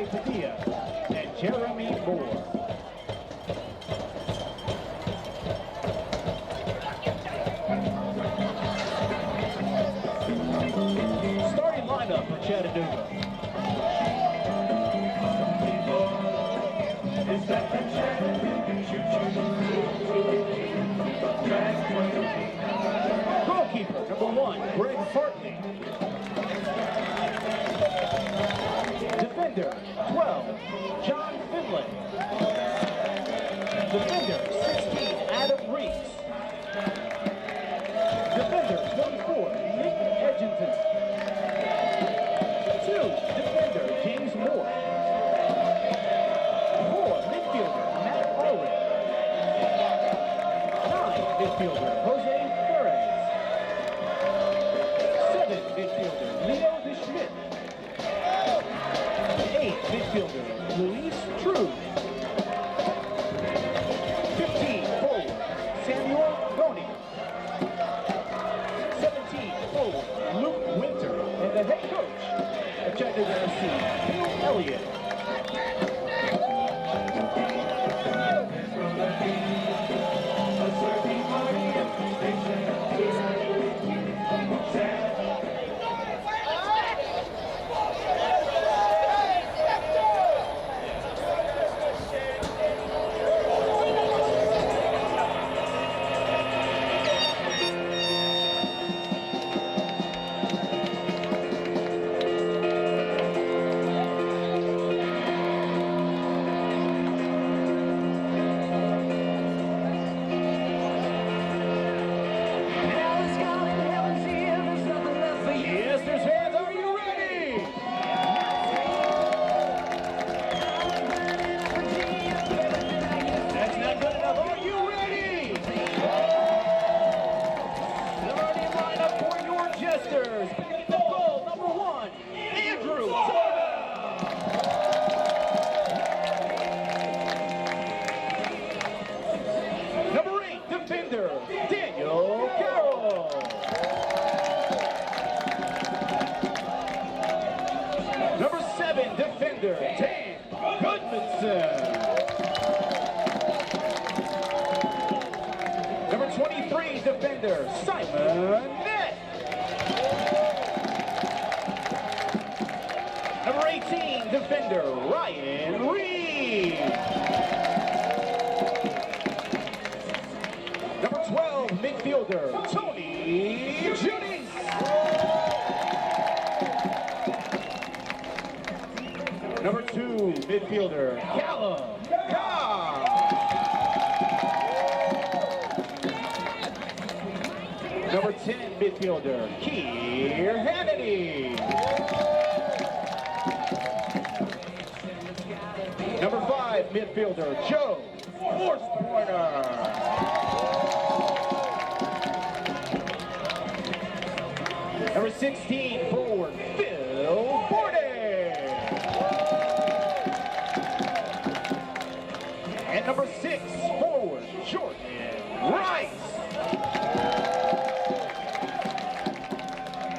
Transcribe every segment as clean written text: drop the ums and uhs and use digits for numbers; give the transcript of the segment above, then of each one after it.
Padilla and Jeremy Moore. Starting lineup for Chattanooga. Goalkeeper, number 1, Greg Fartley. Defender, 12, John Finlay. Defender, 16, Adam Reese. Defender, 24, Nick Edginton. 2, defender, James Moore. 4, midfielder, Matt Owen. 9, midfielder, Jose Perez. 7, midfielder, Leo DeSchmidt. 8, midfielder, Luis True. 15, forward, Samuel Goni. 17, forward, Luke Winter. And the head coach of Chattanooga FC, Bill Elliott. Jesters, beneath the goal, number 1, Andrew Torda. Number 8, defender, Daniel Carroll. Number 7, defender, Dan Goodmanson. Number 23, defender, Simon Nett. Number 18, defender, Ryan Reed. Number 12, midfielder, Tony Judice. Number 2, midfielder, Callum Cobb. Number 10, midfielder, Keir Hannity. Number 5, midfielder, Joe Forstpointer. Number 16, forward, Phil Borden. And number 6, forward, Jordan Rice.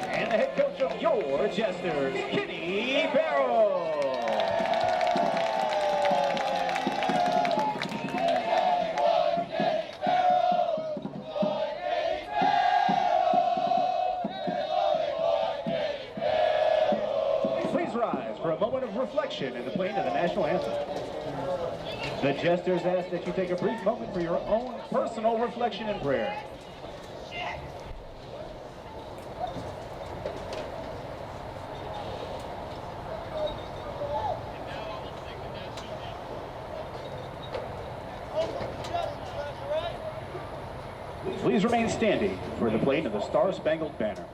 And the head coach of your Jesters, Kenny Barrow. Rise for a moment of reflection in the playing of the national anthem. The Jesters ask that you take a brief moment for your own personal reflection and prayer. Please remain standing for the playing of the Star-Spangled Banner.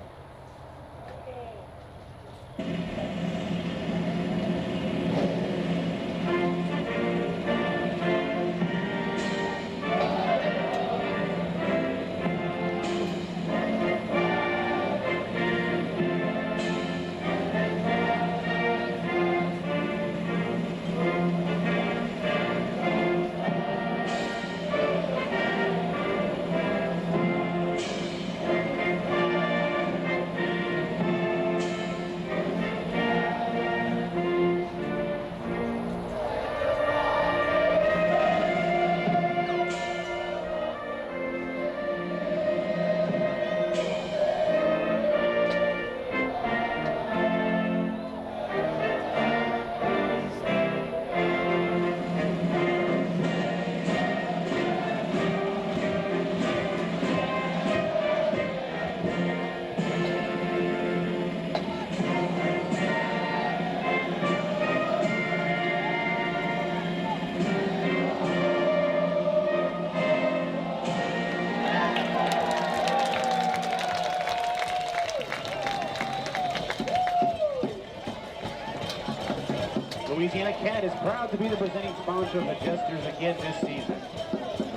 Louisiana Cat is proud to be the presenting sponsor of the Jesters again this season.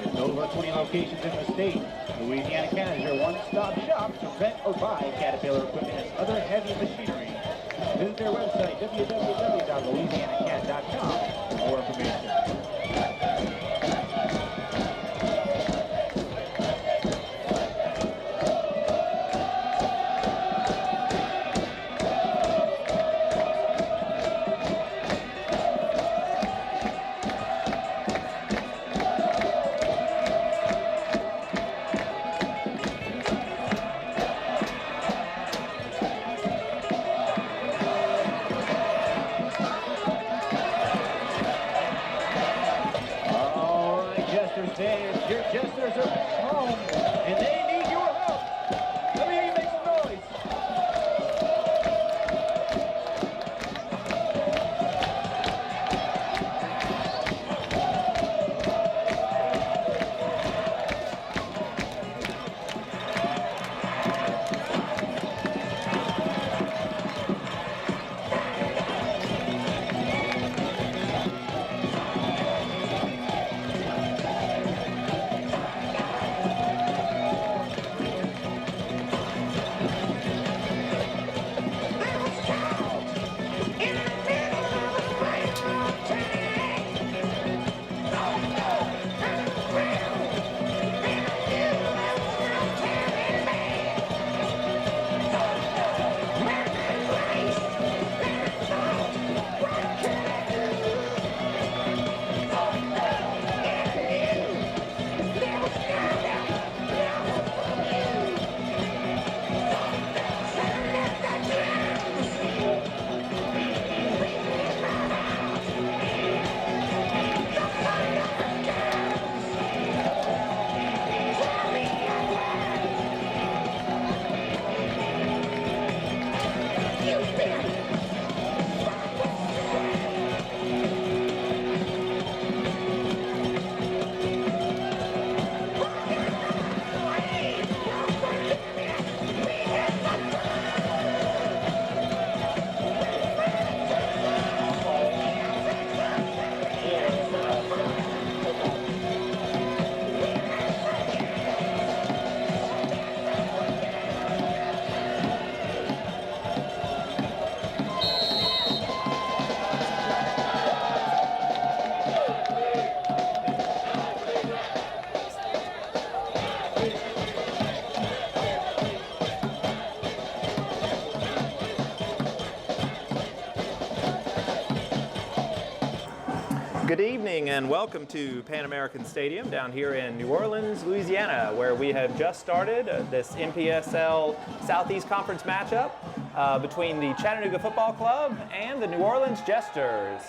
With over 20 locations in the state, Louisiana Cat is your one-stop shop to rent or buy Caterpillar equipment and other heavy machinery. Visit their website, www.louisianacat.com, for more information. Your Jesters are home, and they need your help. Let me hear you make some noise. Good evening and welcome to Pan American Stadium down here in New Orleans, Louisiana, where we have just started this NPSL Southeast Conference matchup between the Chattanooga Football Club and the New Orleans Jesters.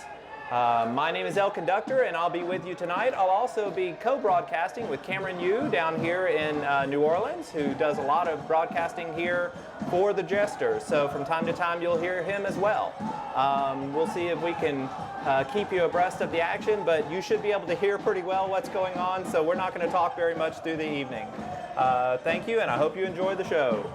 My name is El Conductor and I'll be with you tonight. I'll also be co-broadcasting with Cameron Yu down here in New Orleans, who does a lot of broadcasting here for the Jesters. So from time to time you'll hear him as well. We'll see if we can keep you abreast of the action, but you should be able to hear pretty well what's going on, so we're not going to talk very much through the evening. Thank you, and I hope you enjoy the show.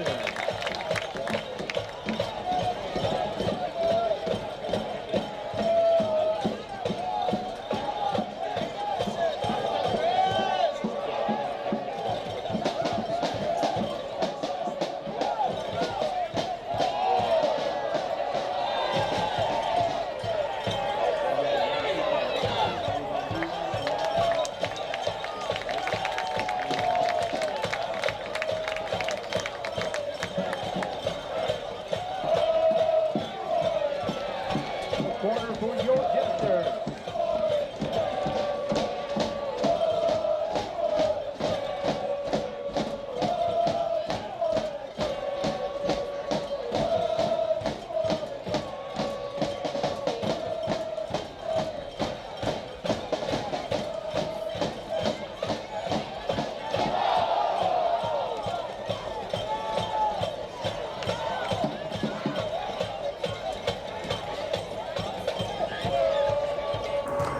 Jesters. Corner for your Jesters.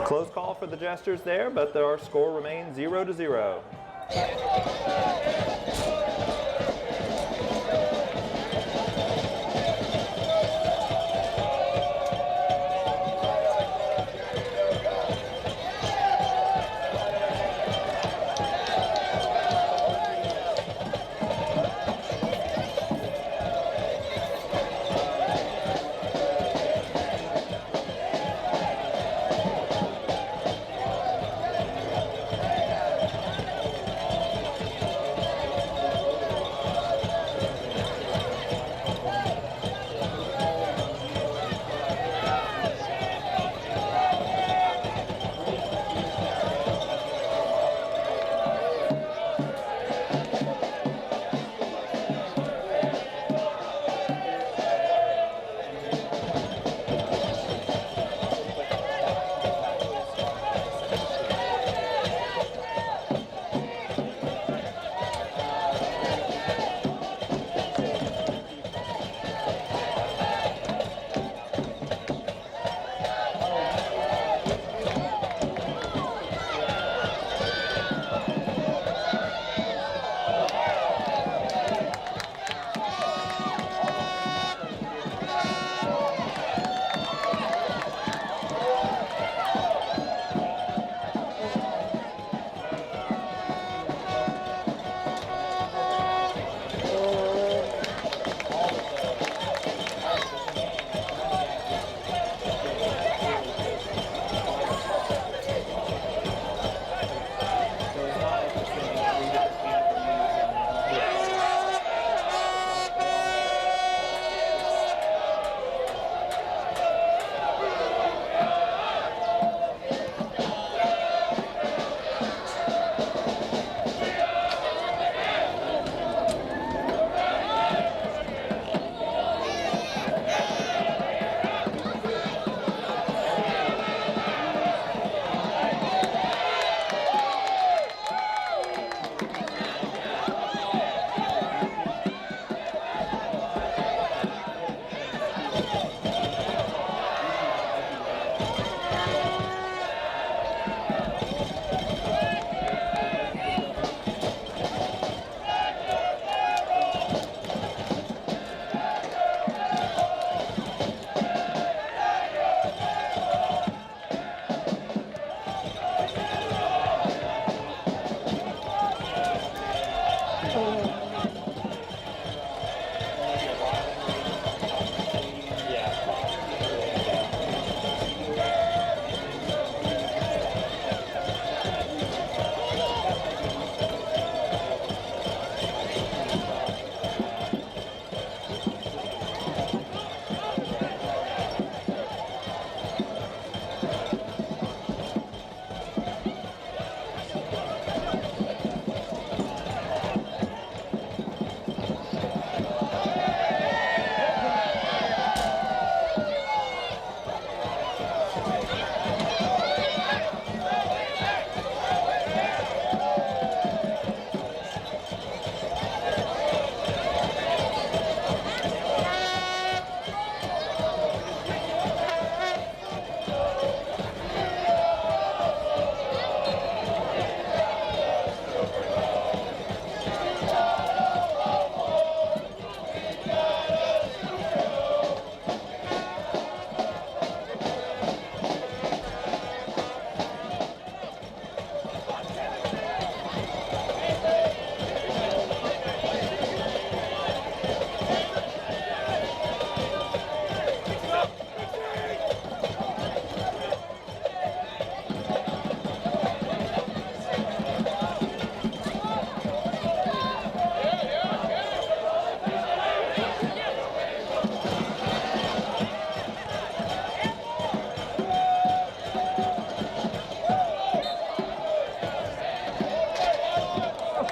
Close call for the Jesters there, but our score remains 0-0.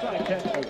outside Chattanooga.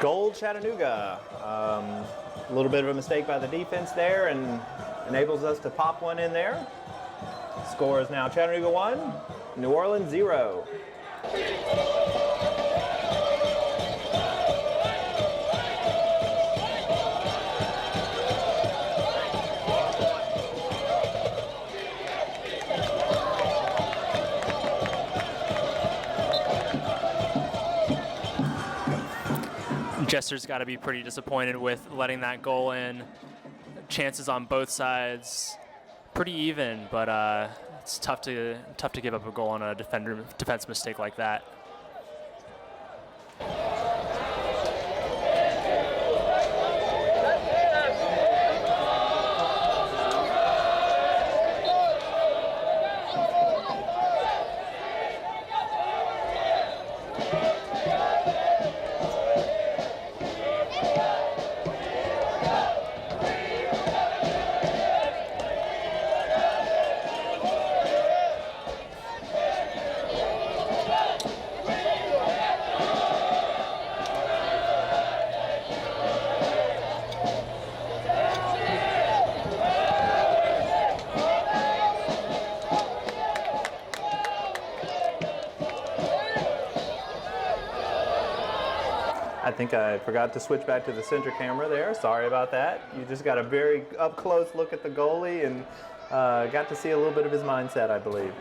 Goal Chattanooga. A little bit of a mistake by the defense there and enables us to pop one in there. Score is now Chattanooga 1, New Orleans 0. Jesters got to be pretty disappointed with letting that goal in. Chances on both sides, pretty even, but it's tough to give up a goal on a defense mistake like that. I think I forgot to switch back to the center camera there. Sorry about that. You just got a very up close look at the goalie and got to see a little bit of his mindset, I believe.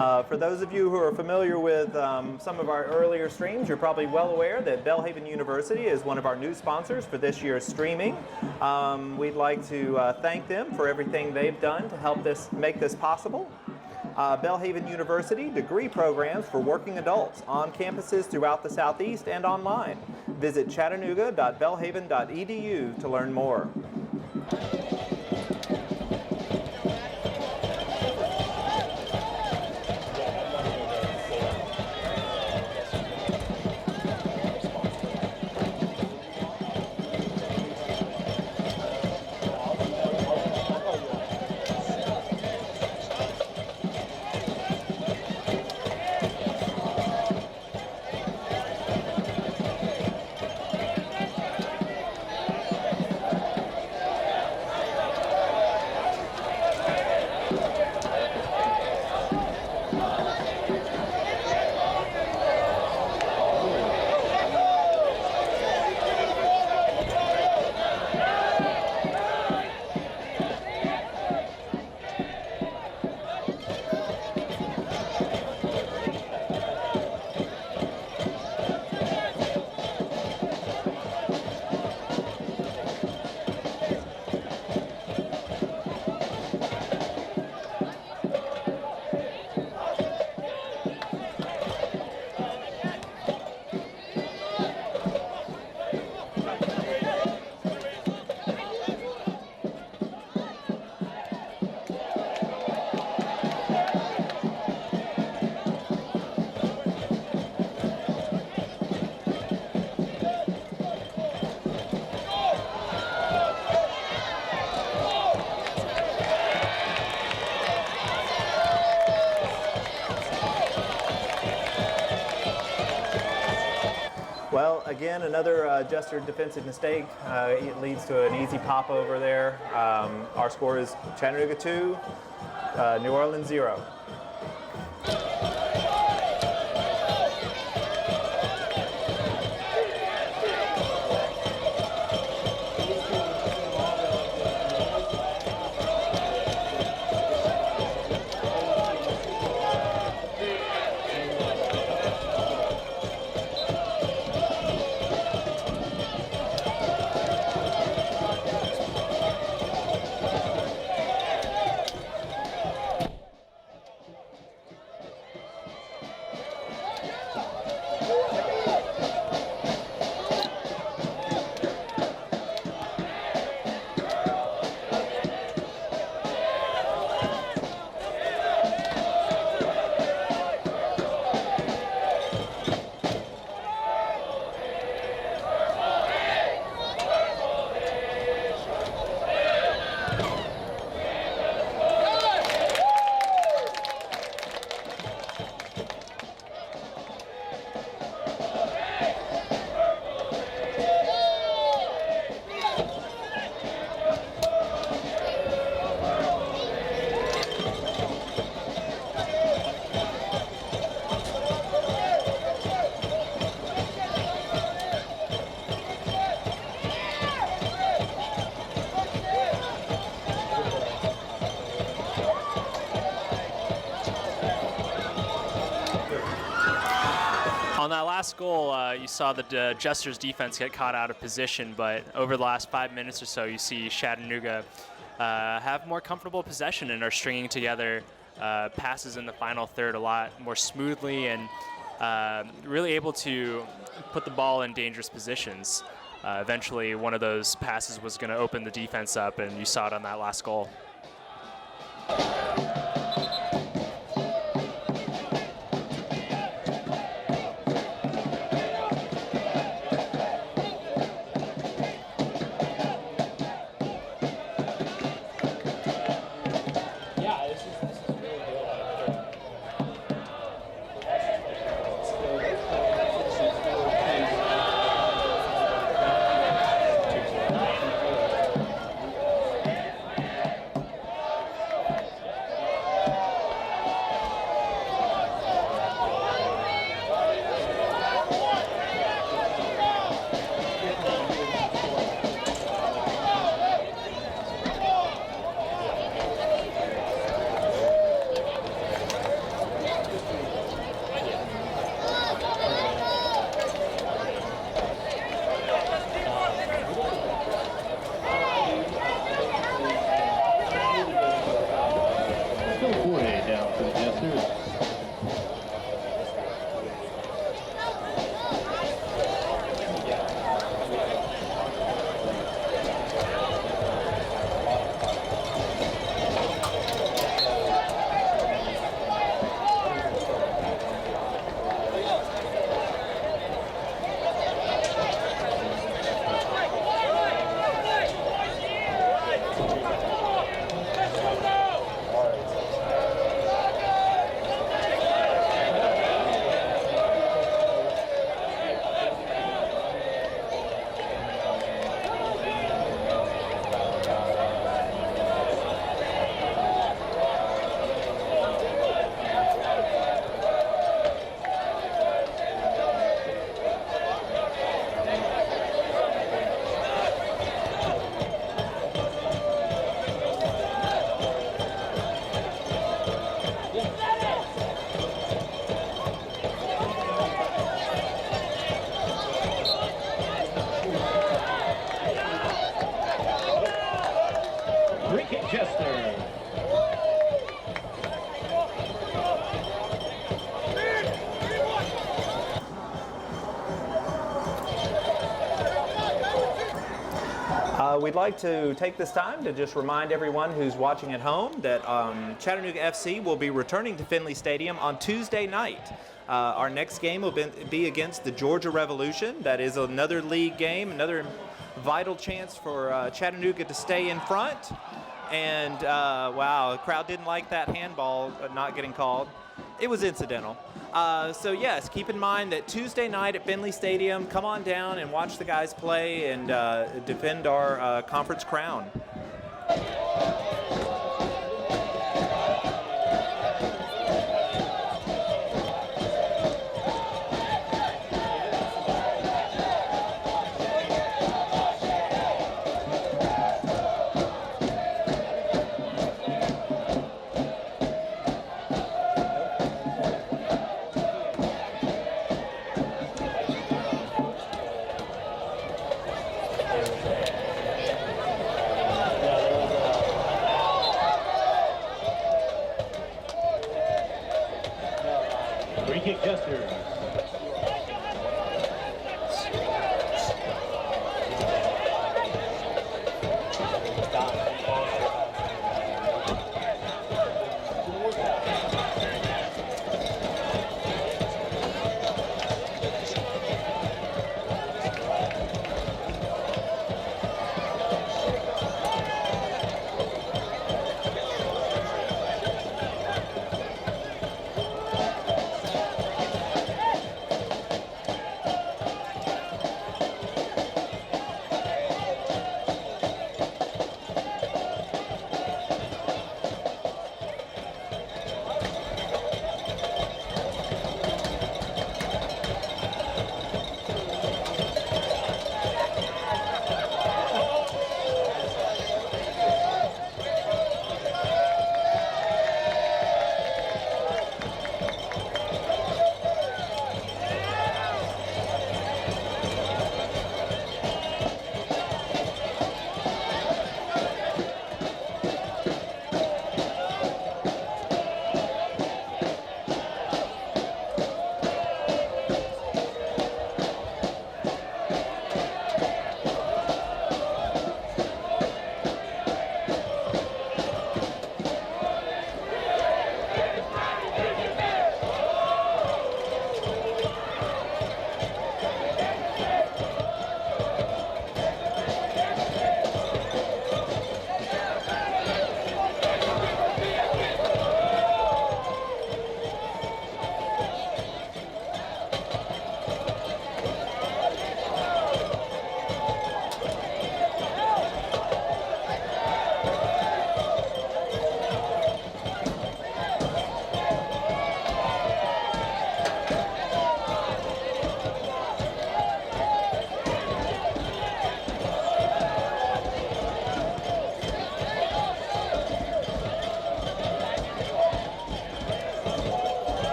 For those of you who are familiar with some of our earlier streams, you're probably well aware that Belhaven University is one of our new sponsors for this year's streaming. We'd like to thank them for everything they've done to help make this possible. Belhaven University degree programs for working adults on campuses throughout the Southeast and online. Visit chattanooga.belhaven.edu to learn more. Well, again, another Jester defensive mistake. It leads to an easy pop over there. Our score is Chattanooga 2, New Orleans 0. On that last goal, you saw the Jesters defense get caught out of position, but over the last 5 minutes or so, you see Chattanooga have more comfortable possession and are stringing together passes in the final third a lot more smoothly and really able to put the ball in dangerous positions. Eventually, one of those passes was going to open the defense up, and you saw it on that last goal. we'd like to take this time to just remind everyone who's watching at home that Chattanooga FC will be returning to Finley Stadium on Tuesday night. Our next game will be against the Georgia Revolution. That is another league game, another vital chance for Chattanooga to stay in front. And wow, the crowd didn't like that handball not getting called. It was incidental. So yes, keep in mind that Tuesday night at Finley Stadium, come on down and watch the guys play and defend our conference crown. Free kick Jesters.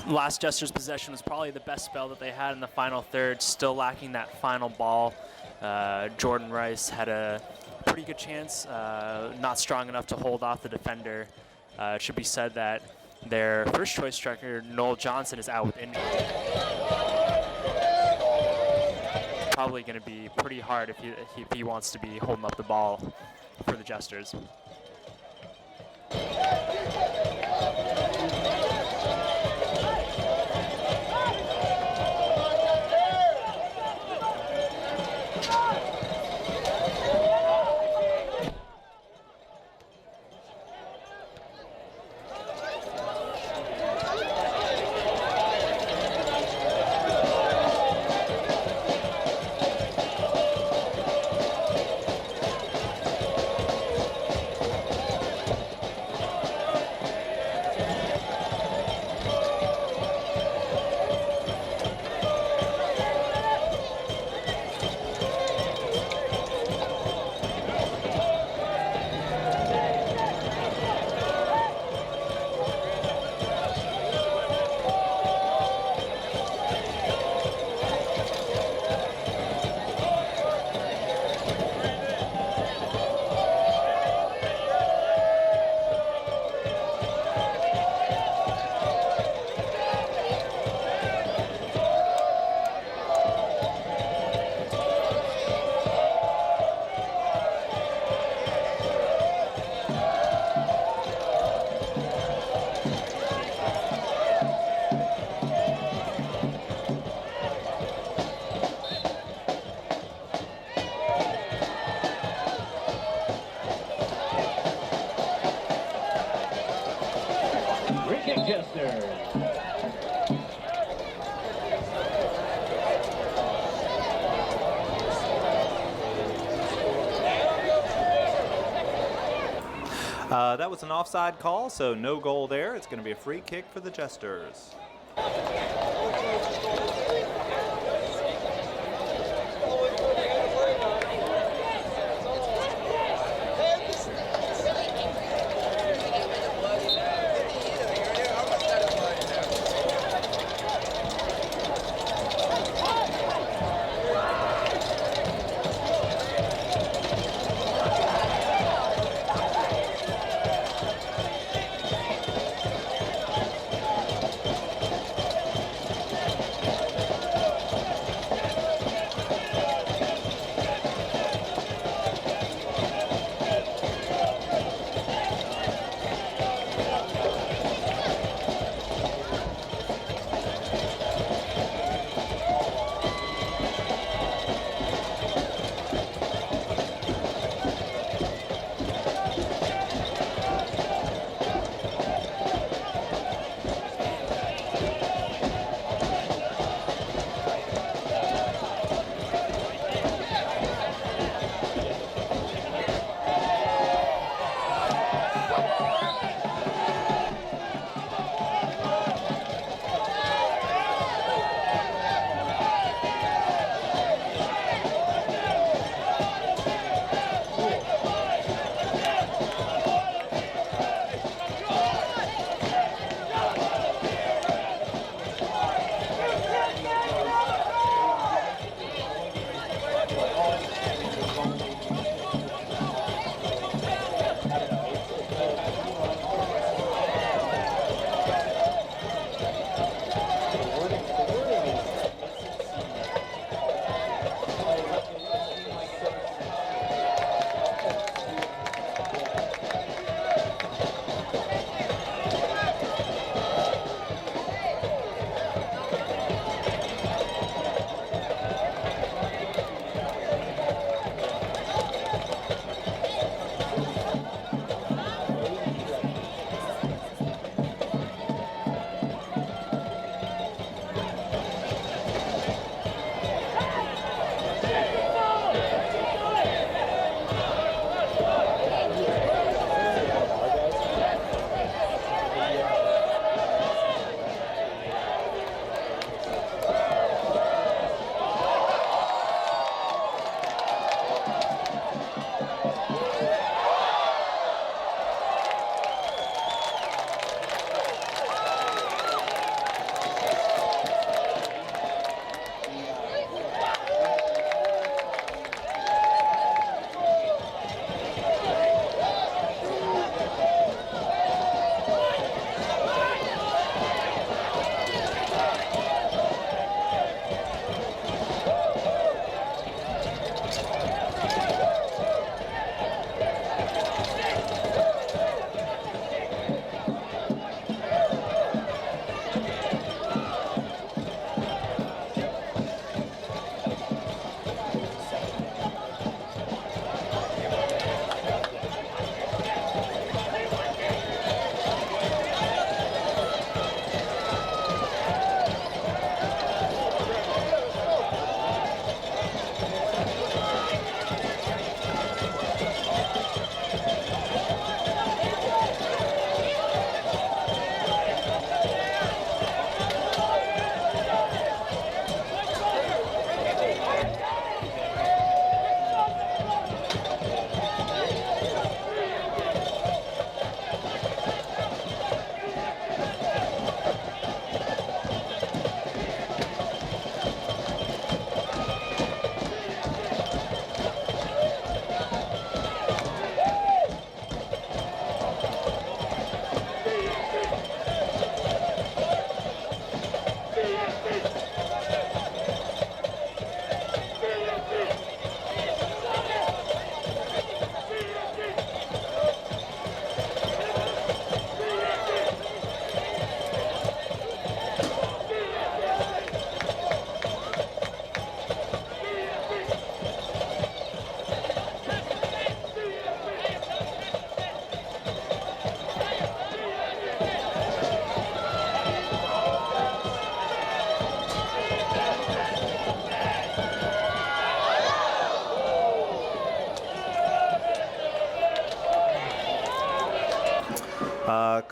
Last Jesters' possession was probably the best spell that they had in the final third, still lacking that final ball. Jordan Rice had a pretty good chance, not strong enough to hold off the defender. It should be said that their first choice striker, Noel Johnson, is out with injury. Probably going to be pretty hard if he wants to be holding up the ball for the Jesters. Jesters. That was an offside call, so no goal there. It's going to be a free kick for the Jesters.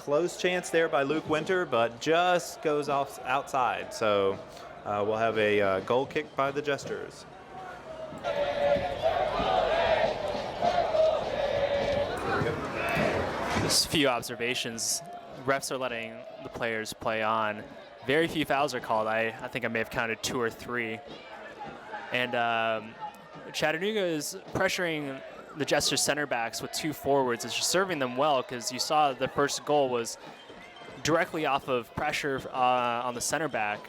close chance there by Luke Winter, but just goes off outside. So we'll have a goal kick by the Jesters. Just a few observations. Refs are letting the players play on. Very few fouls are called. I think I may have counted 2 or 3. And Chattanooga is pressuring the Jesters center backs with 2 forwards. It's just serving them well, because you saw the first goal was directly off of pressure on the center back.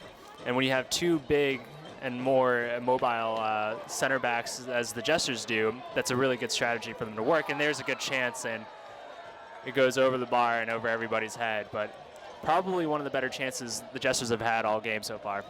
And when you have 2 big and more mobile center backs as the Jesters do, that's a really good strategy for them to work. And there's a good chance, and it goes over the bar and over everybody's head. But probably one of the better chances the Jesters have had all game so far.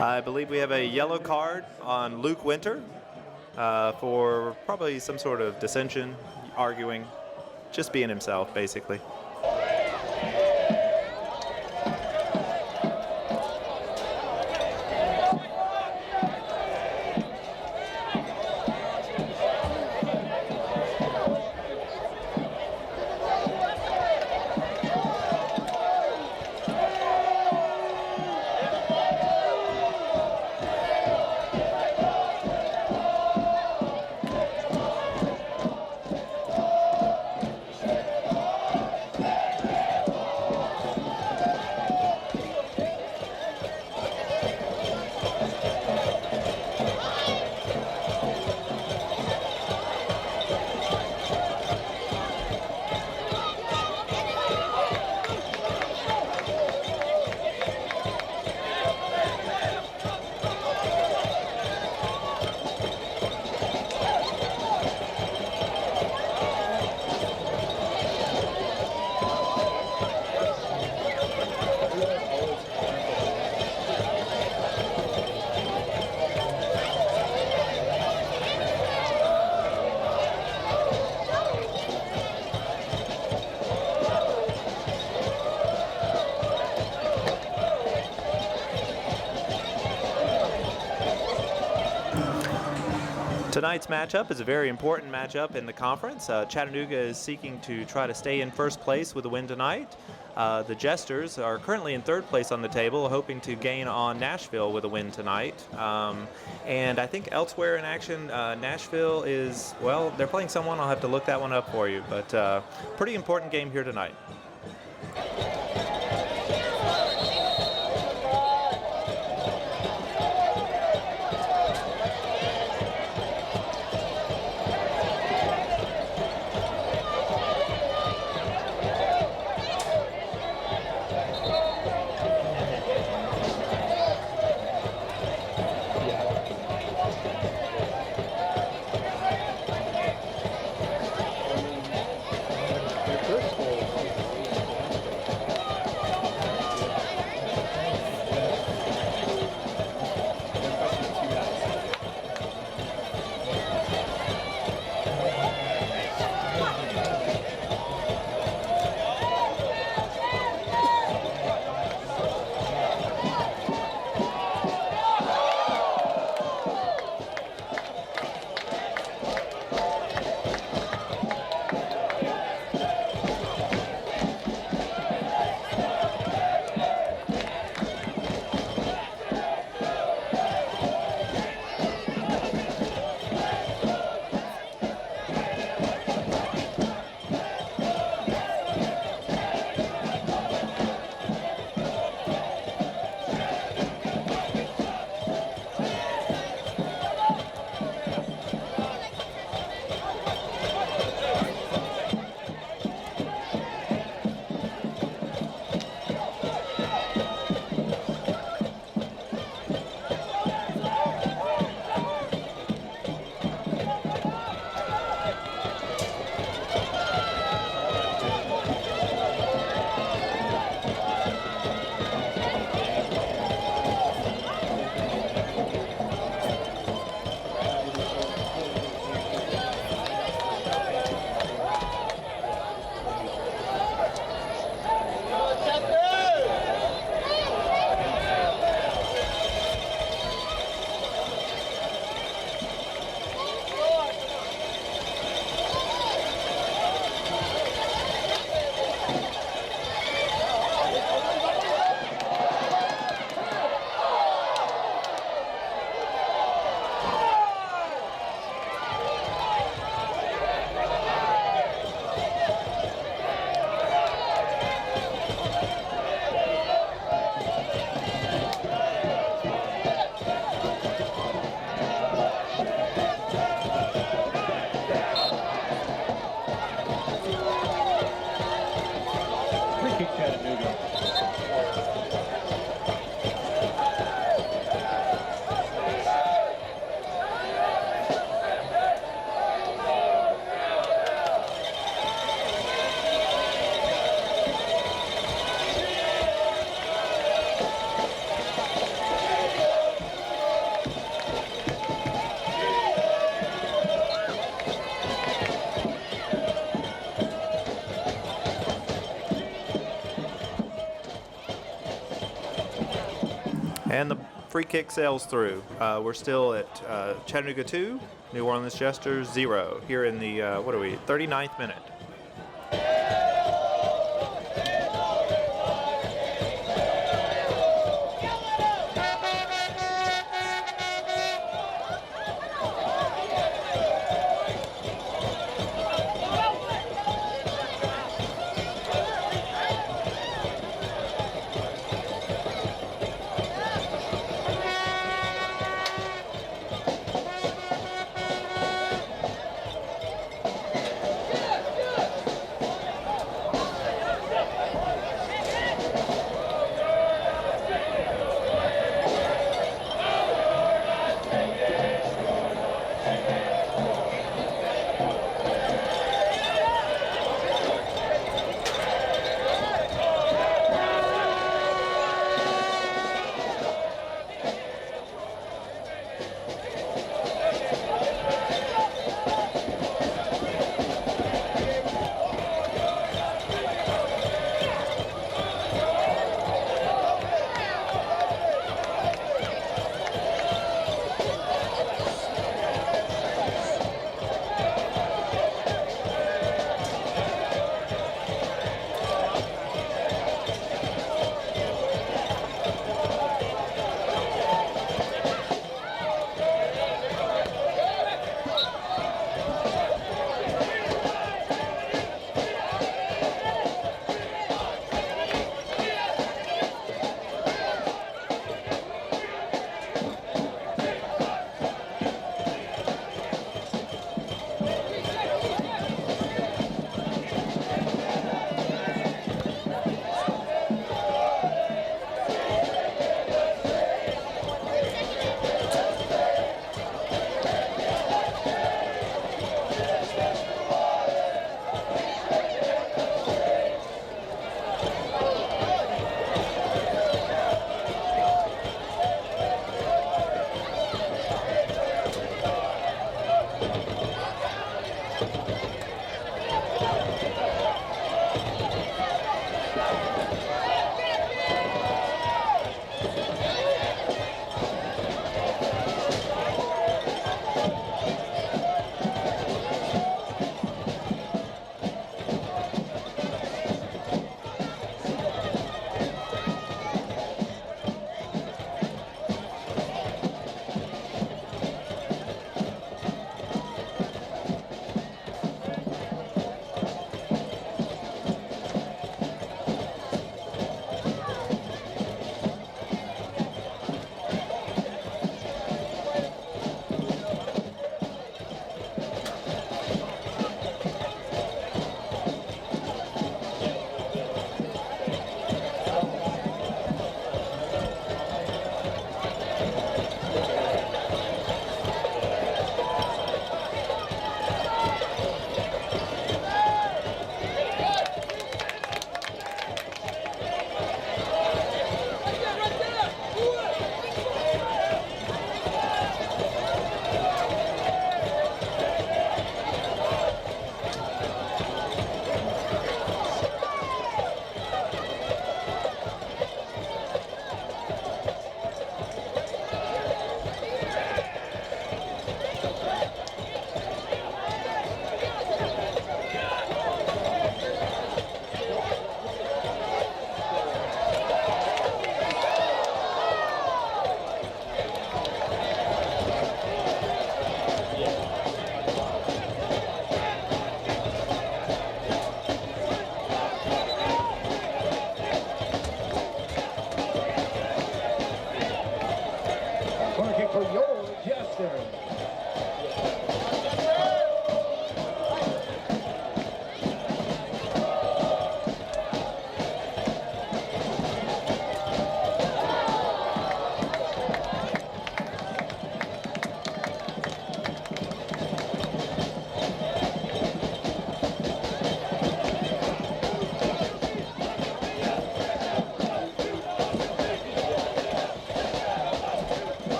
I believe we have a yellow card on Luke Winter for probably some sort of dissension, arguing, just being himself, basically. Tonight's matchup is a very important matchup in the conference. Chattanooga is seeking to try to stay in first place with a win tonight. The Jesters are currently in third place on the table, hoping to gain on Nashville with a win tonight. And I think elsewhere in action, Nashville is, well, they're playing someone. I'll have to look that one up for you. But pretty important game here tonight. free kick sails through. We're still at Chattanooga 2, New Orleans Jesters 0 here in the, 39th minute.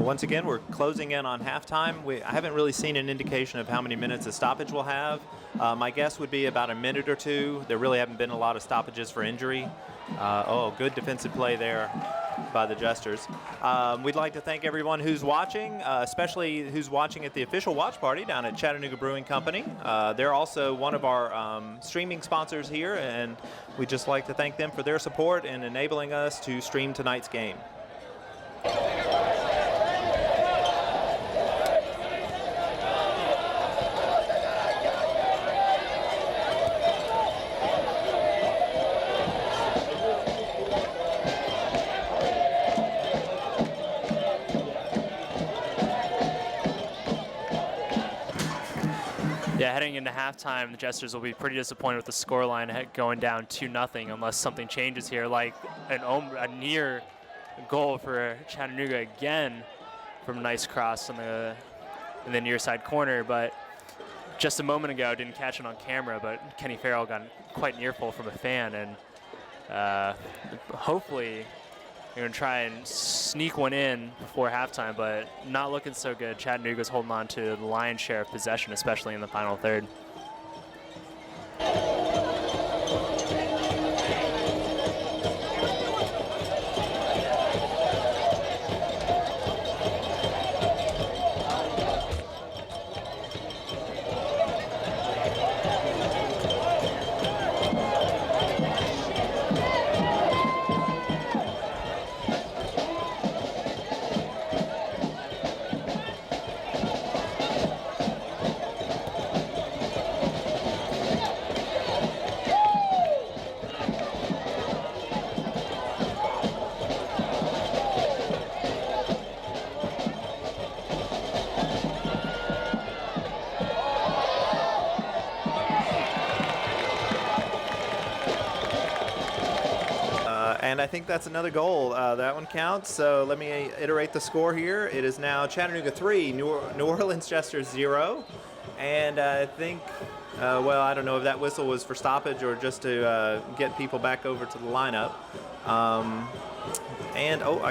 once again, we're closing in on halftime. I haven't really seen an indication of how many minutes a stoppage will have. My guess would be about a minute or two. There really haven't been a lot of stoppages for injury. Good defensive play there by the Jesters. We'd like to thank everyone who's watching, especially who's watching at the official watch party down at Chattanooga Brewing Company. They're also one of our streaming sponsors here, and we'd just like to thank them for their support in enabling us to stream tonight's game. Yeah, heading into halftime, the Jesters will be pretty disappointed with the scoreline going down 2-0 unless something changes here, like a near goal for Chattanooga again from a nice cross in the near side corner. But just a moment ago, didn't catch it on camera, but Kenny Farrell got quite near full from a fan, and hopefully they're going to try and sneak one in before halftime, but not looking so good. Chattanooga's holding on to the lion's share of possession, especially in the final third. And I think that's another goal. That one counts. So let me iterate the score here. It is now Chattanooga 3, New Orleans Jesters 0. And I think, I don't know if that whistle was for stoppage or just to get people back over to the lineup. I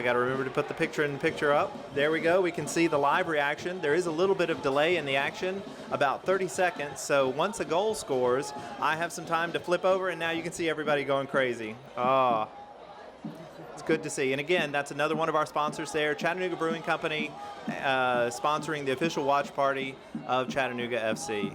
got to remember to put the picture up. There we go. We can see the live reaction. There is a little bit of delay in the action, about 30 seconds. So once a goal scores, I have some time to flip over, and now you can see everybody going crazy. It's good to see. And again, that's another one of our sponsors there, Chattanooga Brewing Company, sponsoring the official watch party of Chattanooga FC.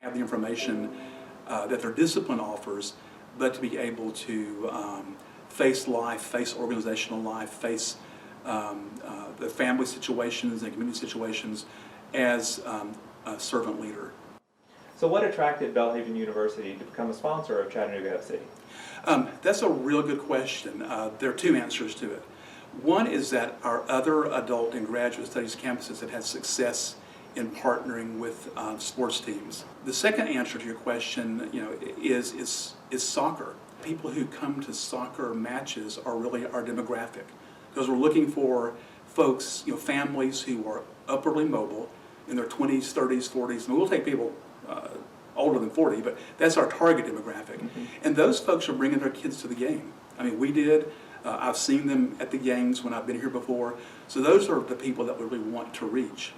have the information that their discipline offers, but to be able to face life, face organizational life, face the family situations and community situations as a servant leader. So what attracted Belhaven University to become a sponsor of Chattanooga FC? That's a real good question. There are two answers to it. One is that our other adult and graduate studies campuses have had success in partnering with sports teams. The second answer to your question, is soccer. People who come to soccer matches are really our demographic, because we're looking for folks, families who are upwardly mobile in their 20s, 30s, 40s. And we'll take people older than 40, but that's our target demographic. Mm-hmm. And those folks are bringing their kids to the game. I mean, we did. I've seen them at the games when I've been here before. So those are the people that we really want to reach.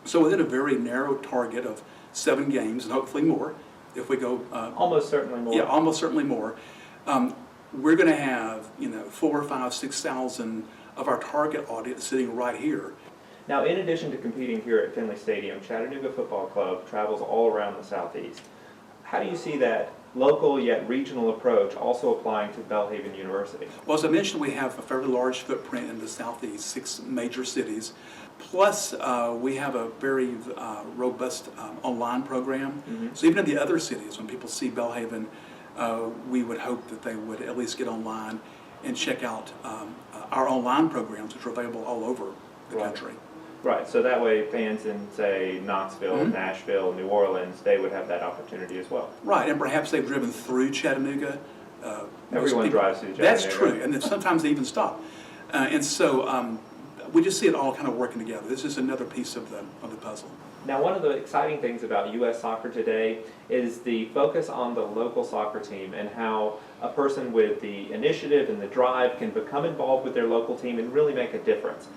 So within a very narrow target of 7 games, and hopefully more, if we go... almost certainly more. Yeah, almost certainly more. We're going to have, 4,000, 5,000, 6,000 of our target audience sitting right here. Now, in addition to competing here at Finley Stadium, Chattanooga Football Club travels all around the Southeast. How do you see that local yet regional approach also applying to Belhaven University? Well, as I mentioned, we have a fairly large footprint in the Southeast, 6 major cities. Plus, we have a very robust online program. Mm-hmm. So even in the other cities, when people see Belhaven, we would hope that they would at least get online and check out our online programs, which are available all over the country. Right, so that way fans in, say, Knoxville, mm-hmm. Nashville, New Orleans, they would have that opportunity as well. Right, and perhaps they've driven through Chattanooga. Everyone drives through Chattanooga. That's true, and then sometimes they even stop. And so we just see it all kind of working together. This is another piece of the puzzle. Now, one of the exciting things about U.S. soccer today is the focus on the local soccer team and how a person with the initiative and the drive can become involved with their local team and really make a difference.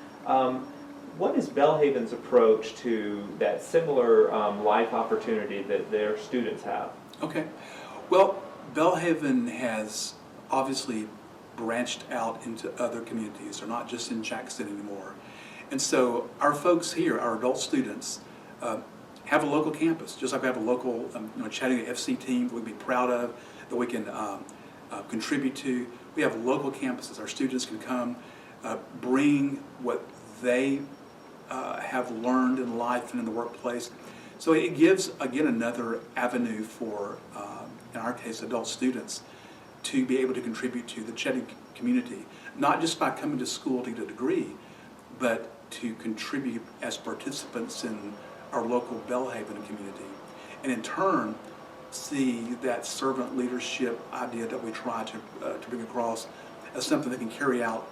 What is Belhaven's approach to that similar life opportunity that their students have? Okay. Well, Belhaven has obviously branched out into other communities. They're not just in Jackson anymore. And so our folks here, our adult students, have a local campus, just like we have a local Chattanooga FC team that we'd be proud of, that we can contribute to. We have local campuses. Our students can come, bring what they have learned in life and in the workplace. So it gives, again, another avenue for, in our case, adult students to be able to contribute to the Chattanooga community, not just by coming to school to get a degree, but to contribute as participants in our local Belhaven community. And in turn, see that servant leadership idea that we try to bring across as something they can carry out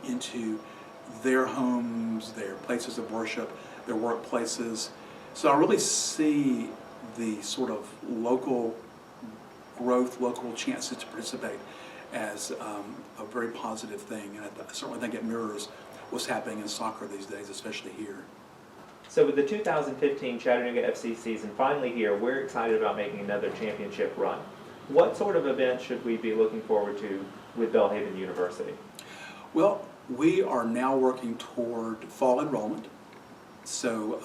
into their homes, their places of worship, their workplaces. So I really see the sort of local growth, local chances to participate as a very positive thing. And I certainly think it mirrors what's happening in soccer these days, especially here. So with the 2015 Chattanooga FC season finally here, we're excited about making another championship run. What sort of events should we be looking forward to with Belhaven University? Well, we are now working toward fall enrollment. So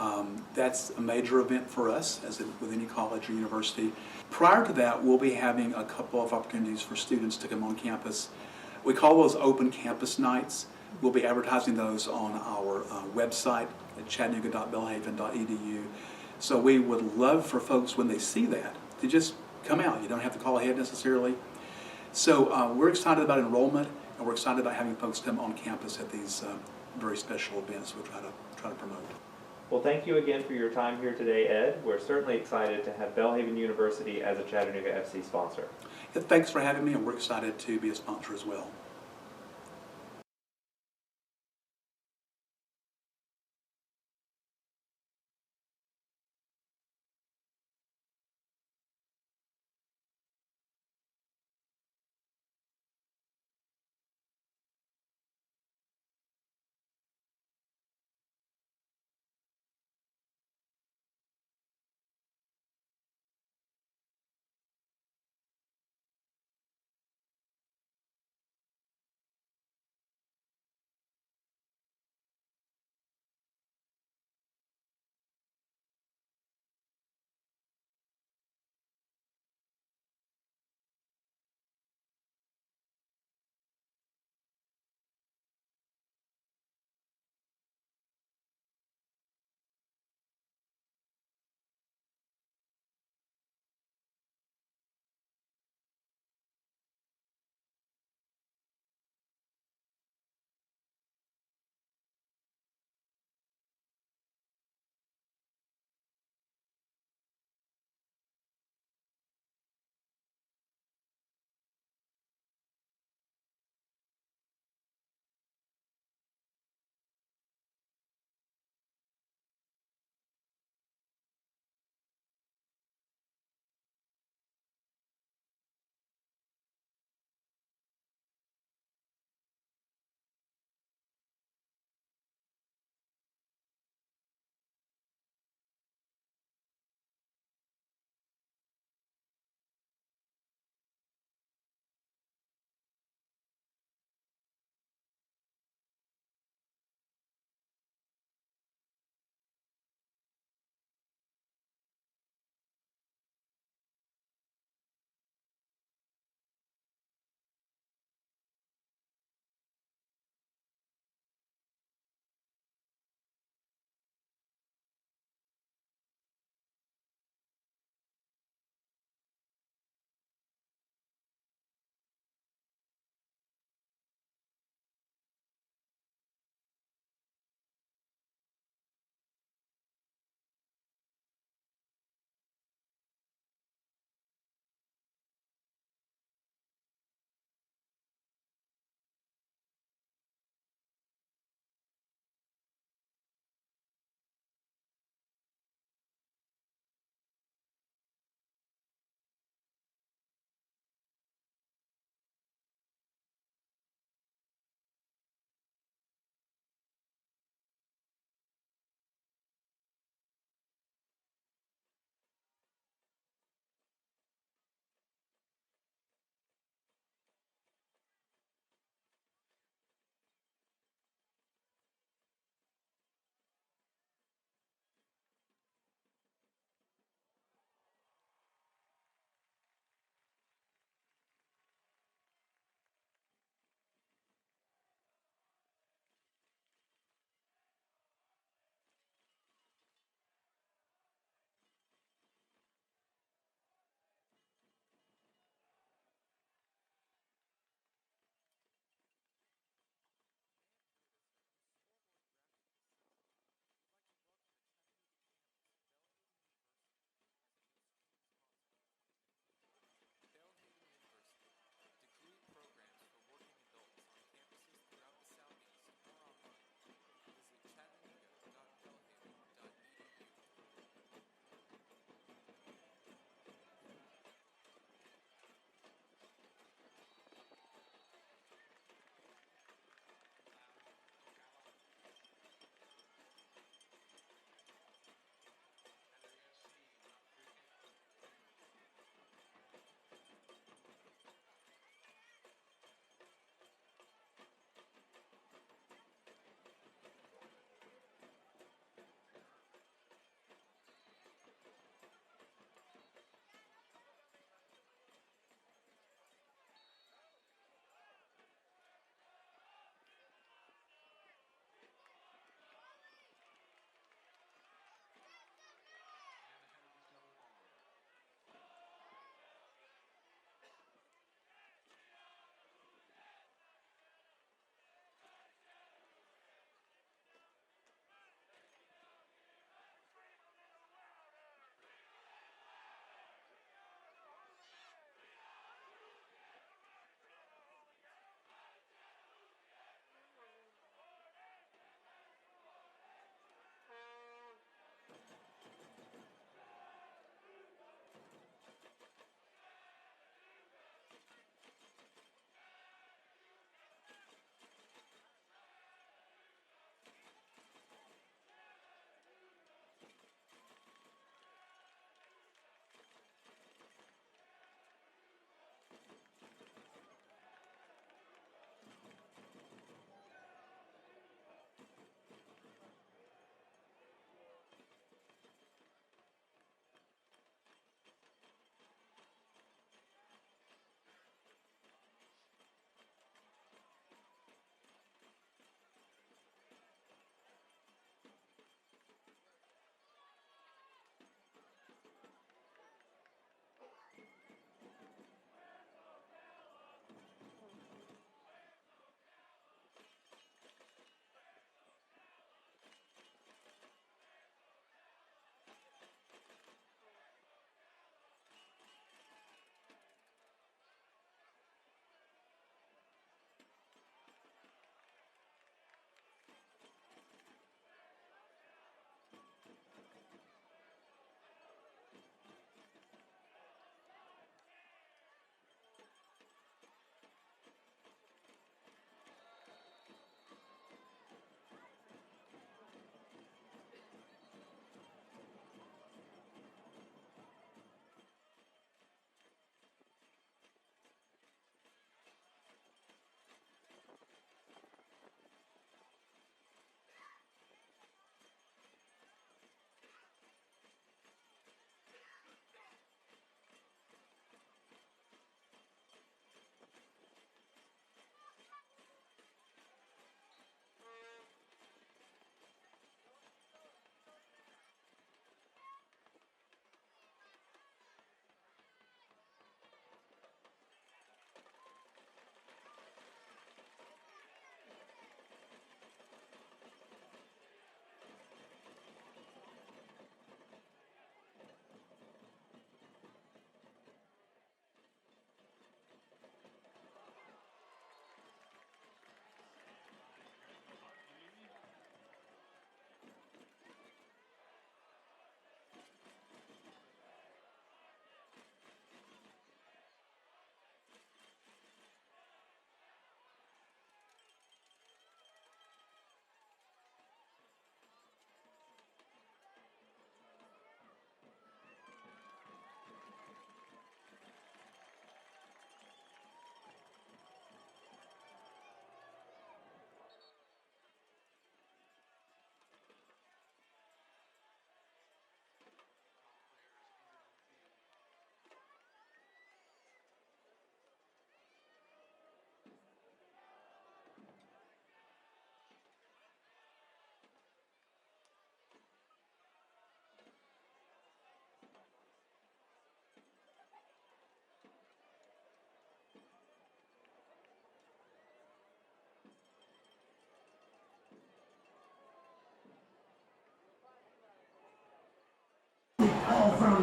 that's a major event for us, as with any college or university. Prior to that, we'll be having a couple of opportunities for students to come on campus. We call those open campus nights. We'll be advertising those on our website at chattanooga.belhaven.edu. So we would love for folks, when they see that, to just come out. You don't have to call ahead necessarily. So we're excited about enrollment, and we're excited about having folks come on campus at these very special events we try to promote. Well, thank you again for your time here today, Ed. We're certainly excited to have Belhaven University as a Chattanooga FC sponsor. Yeah, thanks for having me, and we're excited to be a sponsor as well.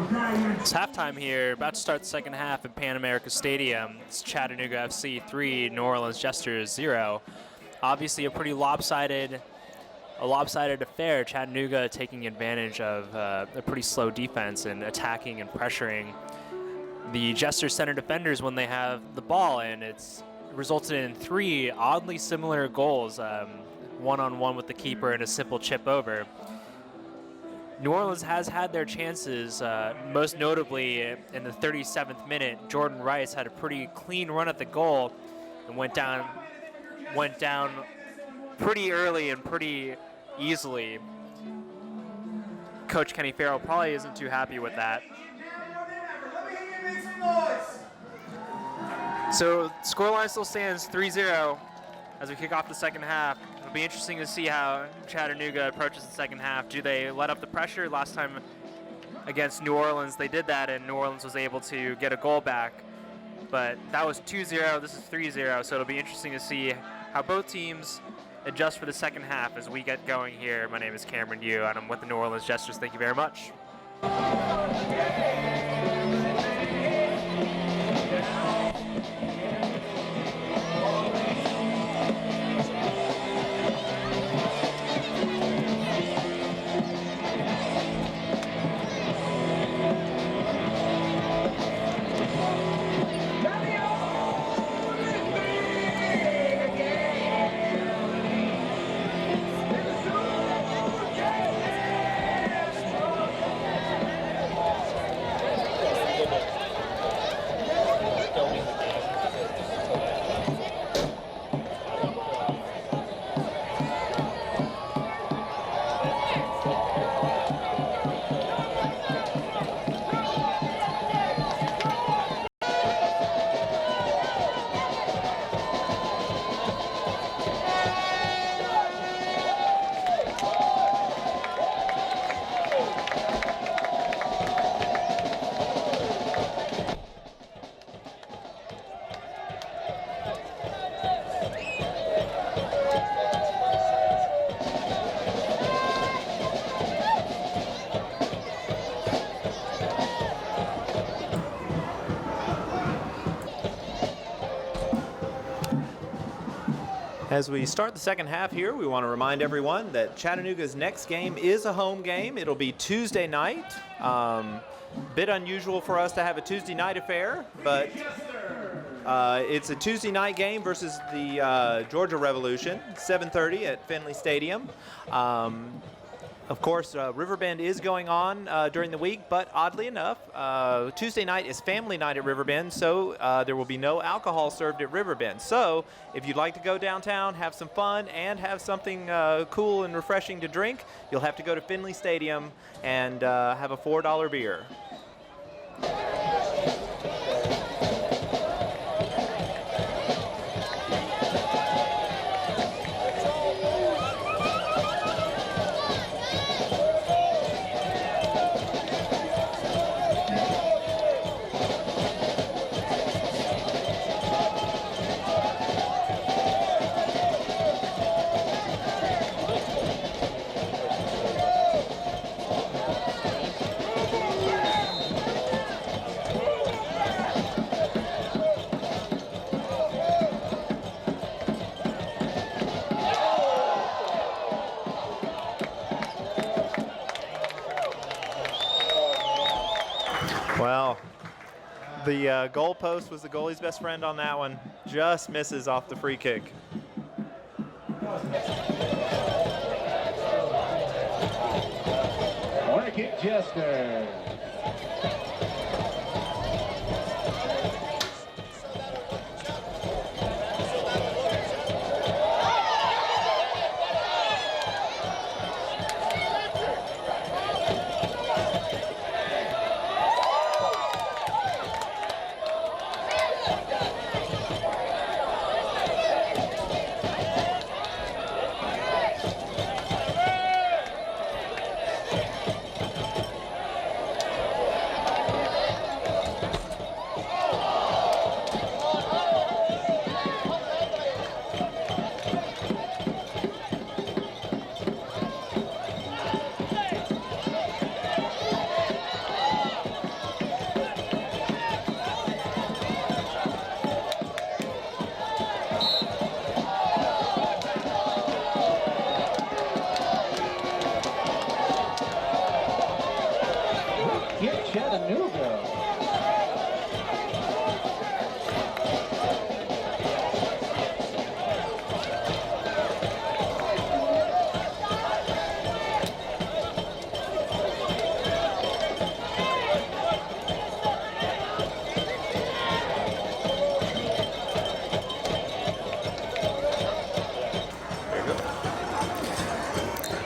It's halftime here, about to start the second half at Pan America Stadium. It's Chattanooga FC 3, New Orleans Jesters 0. Obviously a pretty lopsided affair. Chattanooga taking advantage of a pretty slow defense and attacking and pressuring the Jesters center defenders when they have the ball, and it's resulted in 3 oddly similar goals, one-on-one with the keeper and a simple chip over. New Orleans has had their chances, most notably in the 37th minute. Jordan Rice had a pretty clean run at the goal and went down pretty early and pretty easily. Coach Kenny Farrell probably isn't too happy with that. So scoreline still stands 3-0 as we kick off the second half. It'll be interesting to see how Chattanooga approaches the second half. Do they let up the pressure? Last time against New Orleans, they did that, and New Orleans was able to get a goal back. But that was 2-0, this is 3-0, so it'll be interesting to see how both teams adjust for the second half as we get going here. My name is Cameron Yu, and I'm with the New Orleans Jesters. Thank you very much. As we start the second half here, we want to remind everyone that Chattanooga's next game is a home game. It'll be Tuesday night. Bit unusual for us to have a Tuesday night affair, but it's a Tuesday night game versus the Georgia Revolution, 7:30 at Finley Stadium. Of course, Riverbend is going on during the week, but oddly enough, Tuesday night is family night at Riverbend, so there will be no alcohol served at Riverbend. So if you'd like to go downtown, have some fun, and have something cool and refreshing to drink, you'll have to go to Finley Stadium and have a $4 beer. Well, the goal post was the goalie's best friend on that one. Just misses off the free kick. Corner kick, Jesters.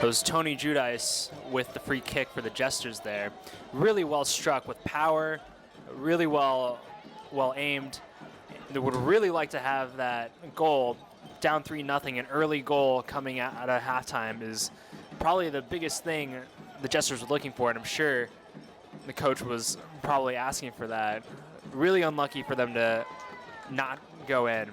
It was Tony Judice with the free kick for the Jesters there. Really well struck with power, really well aimed. They would really like to have that goal, down 3-0, an early goal coming out of halftime is probably the biggest thing the Jesters were looking for, and I'm sure the coach was probably asking for that. Really unlucky for them to not go in.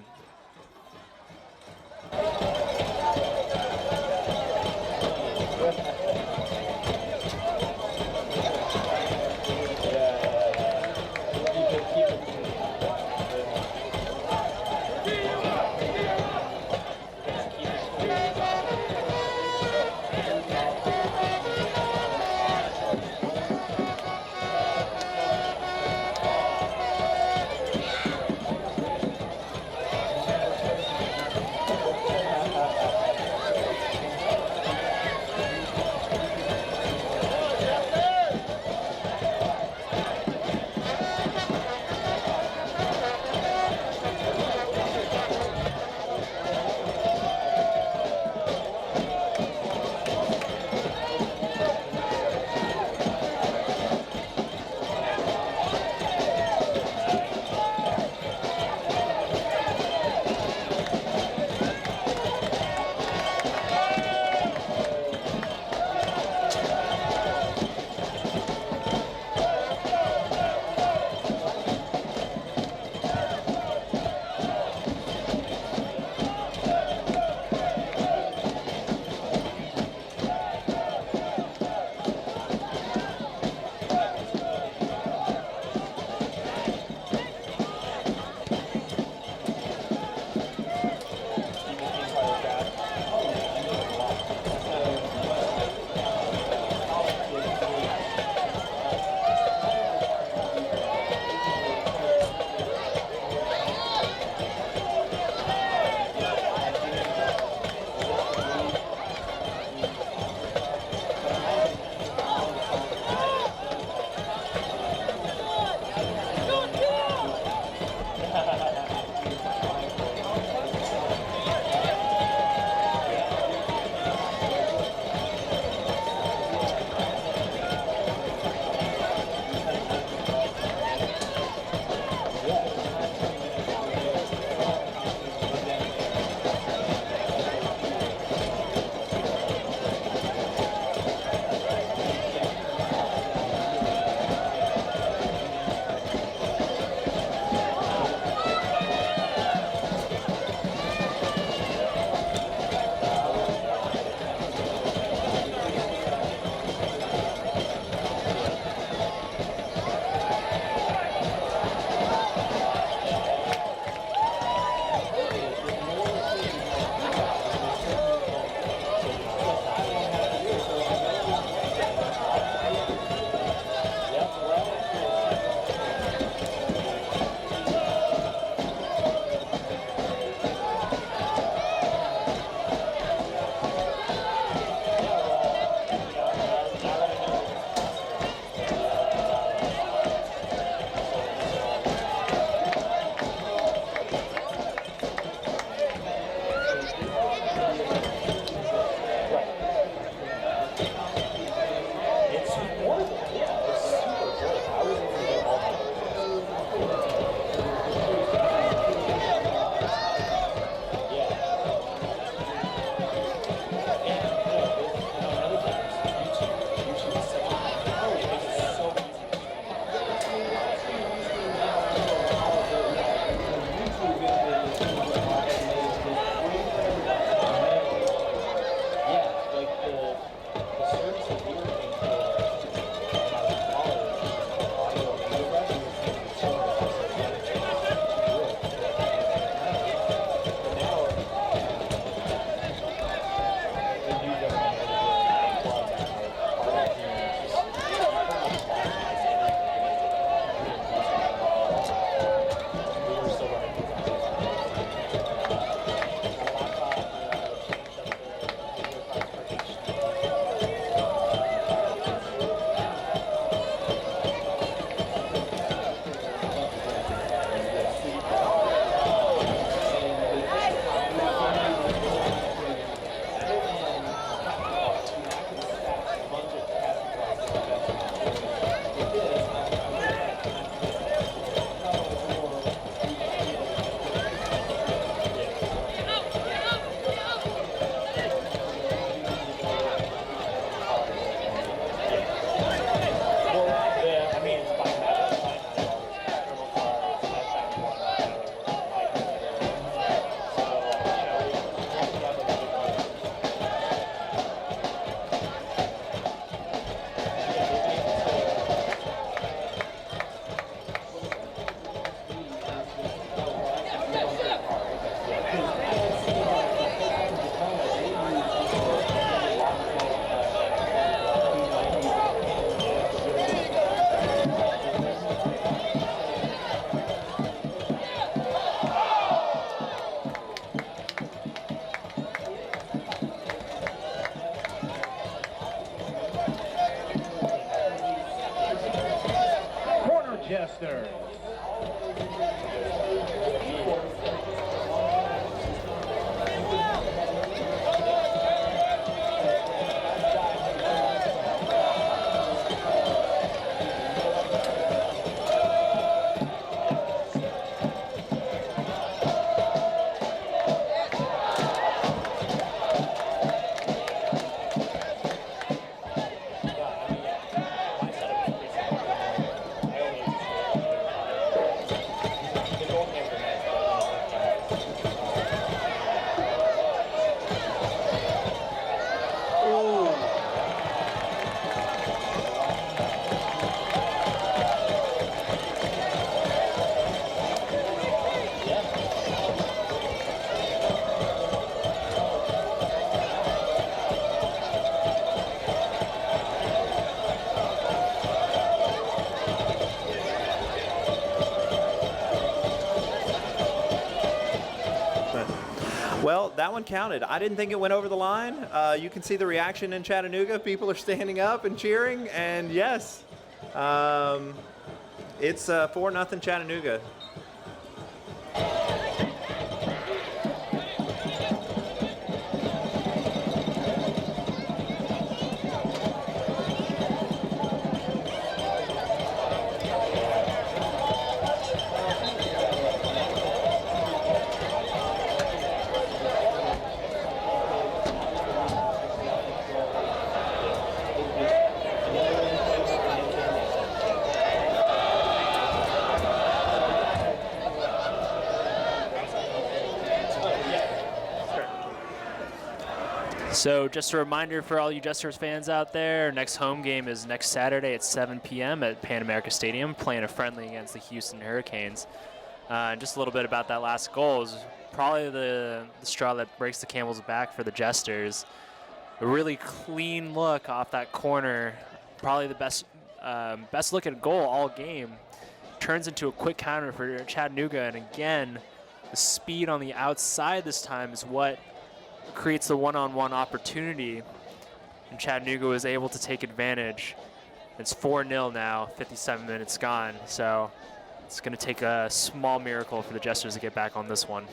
Well, that one counted. I didn't think it went over the line. You can see the reaction in Chattanooga. People are standing up and cheering, and yes, it's 4-0 Chattanooga. So just a reminder for all you Jesters fans out there, next home game is next Saturday at 7 p.m. at Pan America Stadium, playing a friendly against the Houston Hurricanes. And just a little bit about that last goal is probably the straw that breaks the camel's back for the Jesters. A really clean look off that corner, probably the best look at goal all game. Turns into a quick counter for Chattanooga, and again, the speed on the outside this time is what creates the one-on-one opportunity, and Chattanooga was able to take advantage. It's 4-0 now, 57 minutes gone, so it's going to take a small miracle for the Jesters to get back on this one.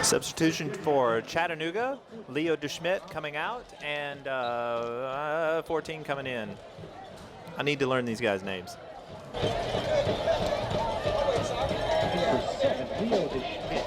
Substitution for Chattanooga, Leo DeSchmidt coming out, and 14 coming in. I need to learn these guys' names. Number 7, Leo DeSchmidt.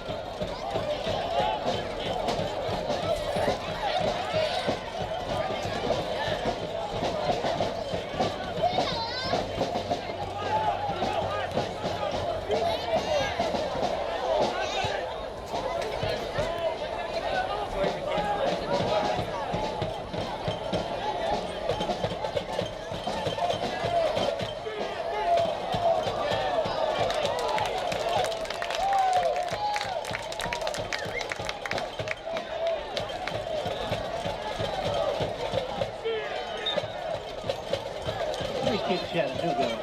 Chattanooga.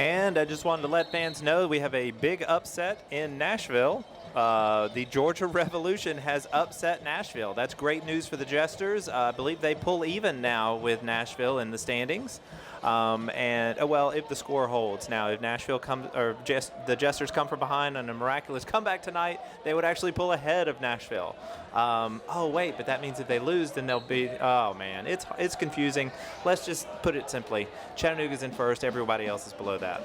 And I just wanted to let fans know we have a big upset in Nashville. The Georgia Revolution has upset Nashville. That's great news for the Jesters. I believe they pull even now with Nashville in the standings. Well, if the score holds. Now, if Nashville comes, or the Jesters come from behind on a miraculous comeback tonight, they would actually pull ahead of Nashville. Oh, wait, but that means if they lose, then they'll be, oh, man, it's confusing. Let's just put it simply. Chattanooga's in first. Everybody else is below that.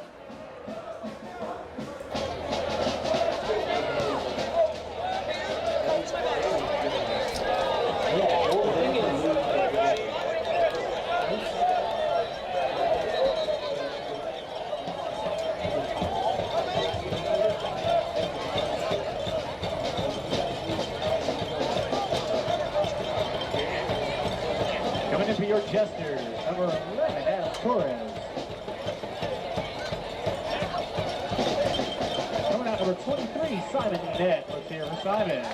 Coming in for your Jesters, number 11, Adam Torres. Coming out number 23, Simon Nett. Let's hear for Simon.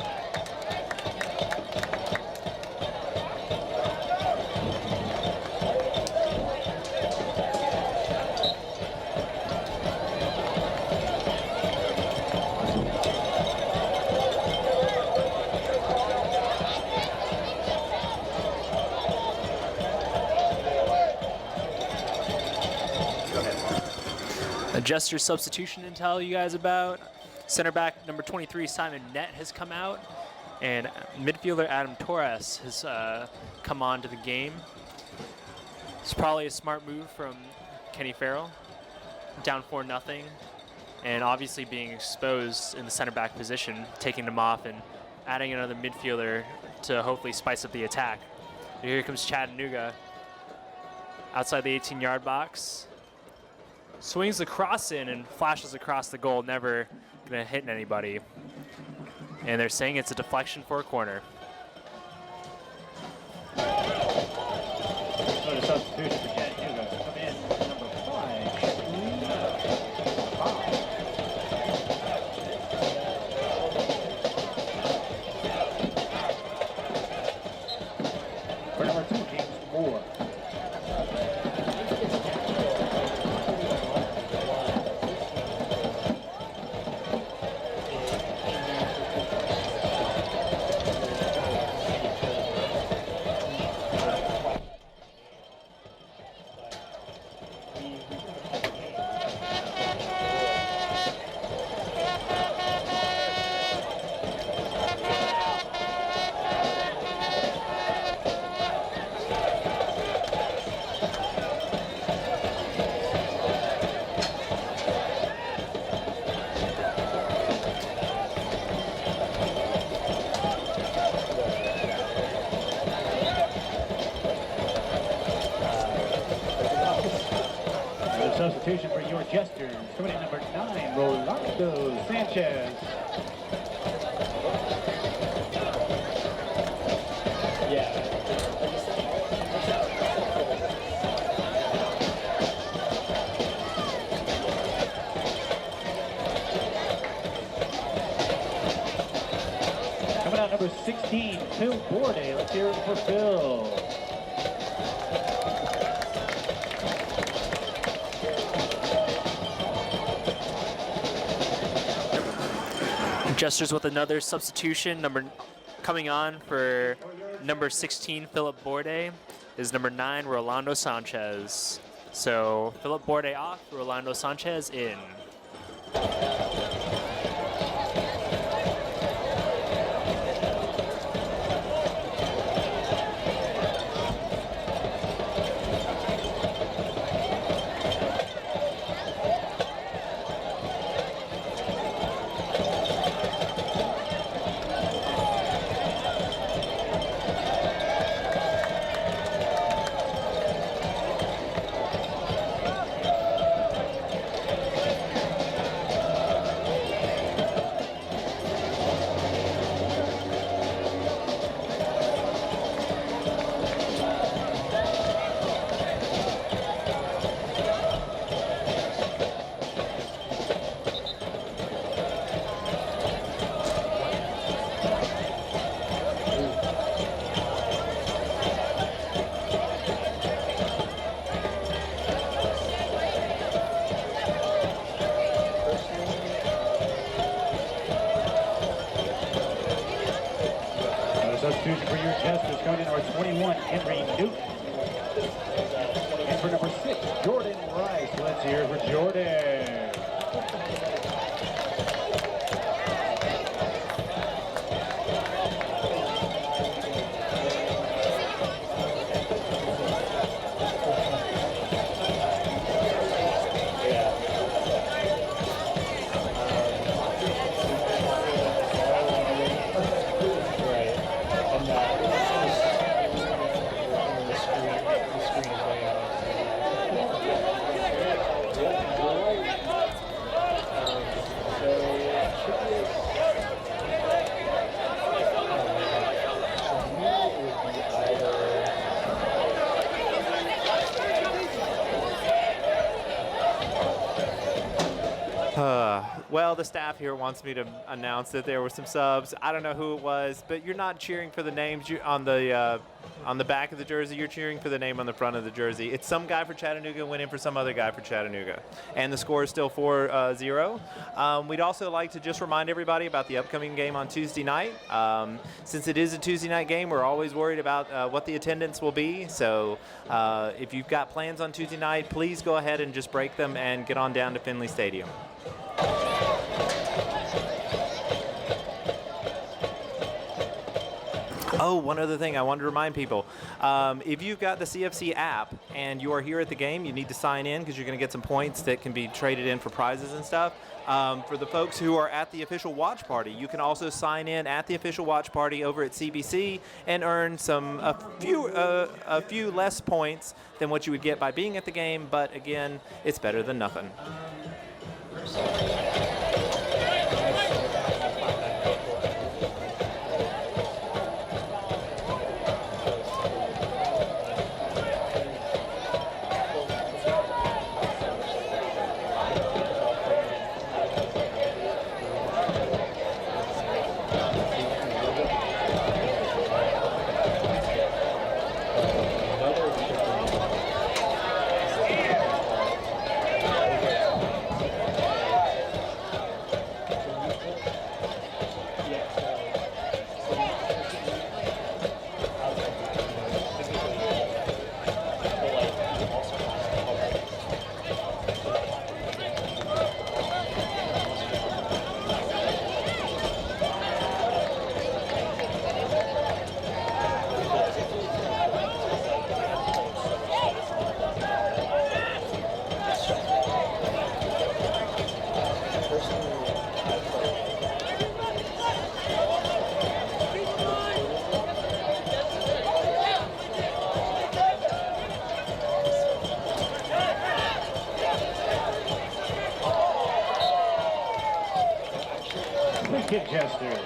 A Jester substitution to tell you guys about. Center back number 23, Simon Nett, has come out, and midfielder Adam Torres has come on to the game. It's probably a smart move from Kenny Farrell, down 4-0, and obviously being exposed in the center back position, taking them off and adding another midfielder to hopefully spice up the attack. Here comes Chattanooga outside the 18-yard box. Swings the cross in and flashes across the goal, never gonna hit anybody. And they're saying it's a deflection for a corner. So the substitution for Chattanooga come in number 5. For number 2, James Moore. Substitution for your Jesters, coming in number 9, Rolando Sanchez. Coming out number 16, Phil Bourday. Let's hear it for Phil. Jesters with another substitution. Coming on for number 16, Philip Bourday, is number 9, Rolando Sanchez. So Philip Bourday off, Rolando Sanchez in. Substitution for your Jesters, coming in number 21, Henry Newton. And for number 6, Jordan Rice. Let's hear it for Jordan. Well, the staff here wants me to announce that there were some subs. I don't know who it was, but you're not cheering for the names on the back of the jersey. You're cheering for the name on the front of the jersey. It's some guy for Chattanooga went in for some other guy for Chattanooga, and the score is still 4-0. We'd also like to just remind everybody about the upcoming game on Tuesday night. Since it is a Tuesday night game, we're always worried about what the attendance will be. So if you've got plans on Tuesday night, please go ahead and just break them and get on down to Finley Stadium. Oh, one other thing I wanted to remind people. If you've got the CFC app and you are here at the game, you need to sign in because you're going to get some points that can be traded in for prizes and stuff. For the folks who are at the official watch party, you can also sign in at the official watch party over at CBC and earn a few less points than what you would get by being at the game. But again, it's better than nothing. kick, Jesters.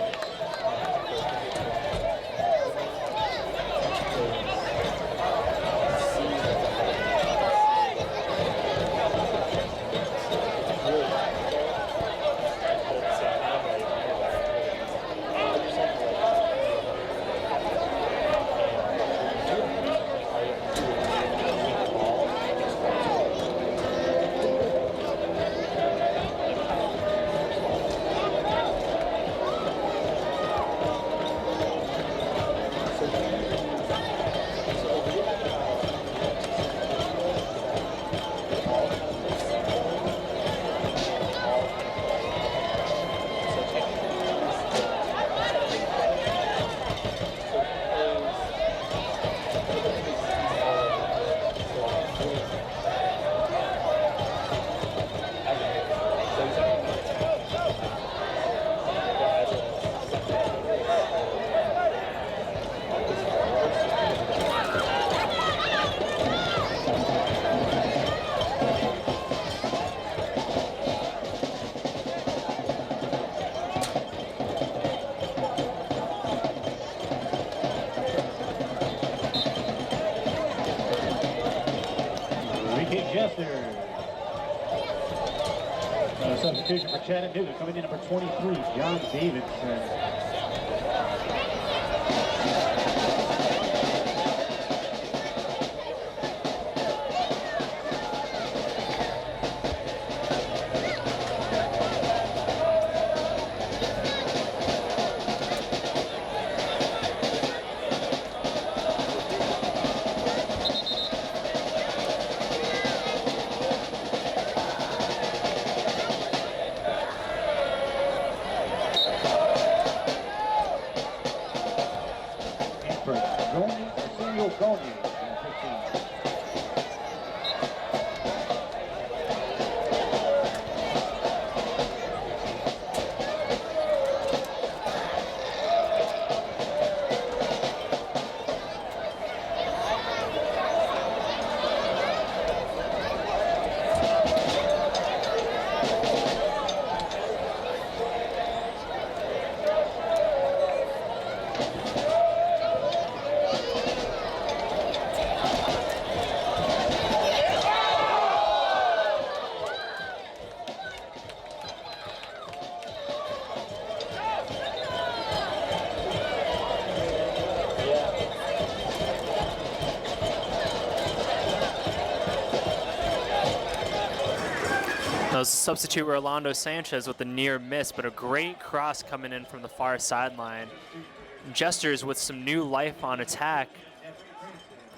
Jesters. Substitution for Chattanooga, coming in number 23, John Davidson. That was substitute Rolando Sanchez with a near miss, but a great cross coming in from the far sideline. Jesters with some new life on attack.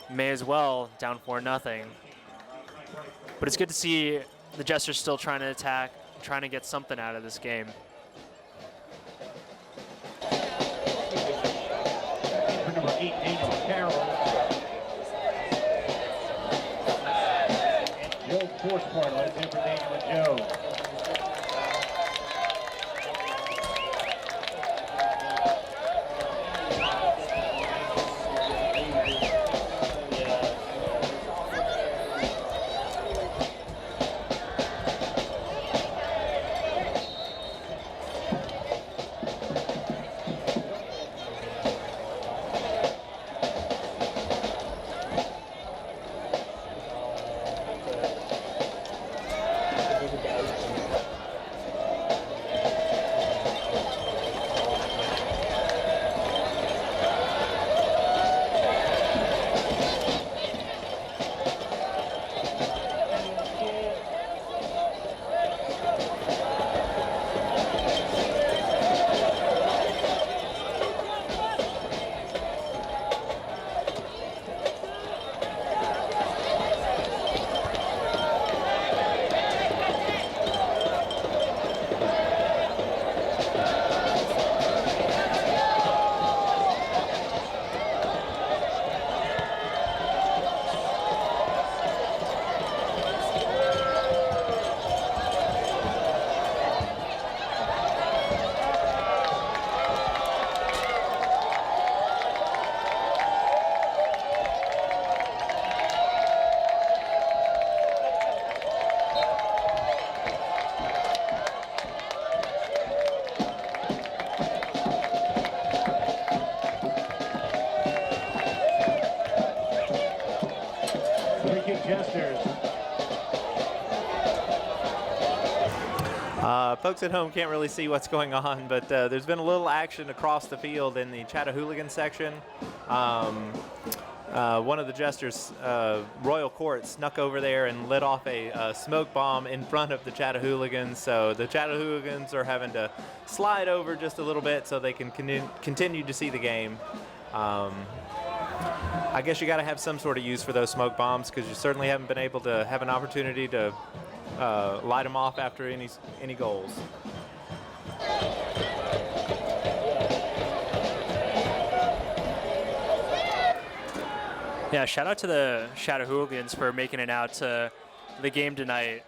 May as well, down 4-0. But it's good to see the Jesters still trying to attack, trying to get something out of this game. Number 8, Daniel Carroll. Joe Forceport, let's in for Daniel and Joe. Folks at home can't really see what's going on, but there's been a little action across the field in the Chattanooga section. One of the Jesters, Royal Court, snuck over there and lit off a smoke bomb in front of the Chattanooga, so the Chattanooga are having to slide over just a little bit so they can continue to see the game. I guess you got to have some sort of use for those smoke bombs, because you certainly haven't been able to have an opportunity to light them off after any goals. Yeah, shout out to the Chattanooga for making it out to the game tonight.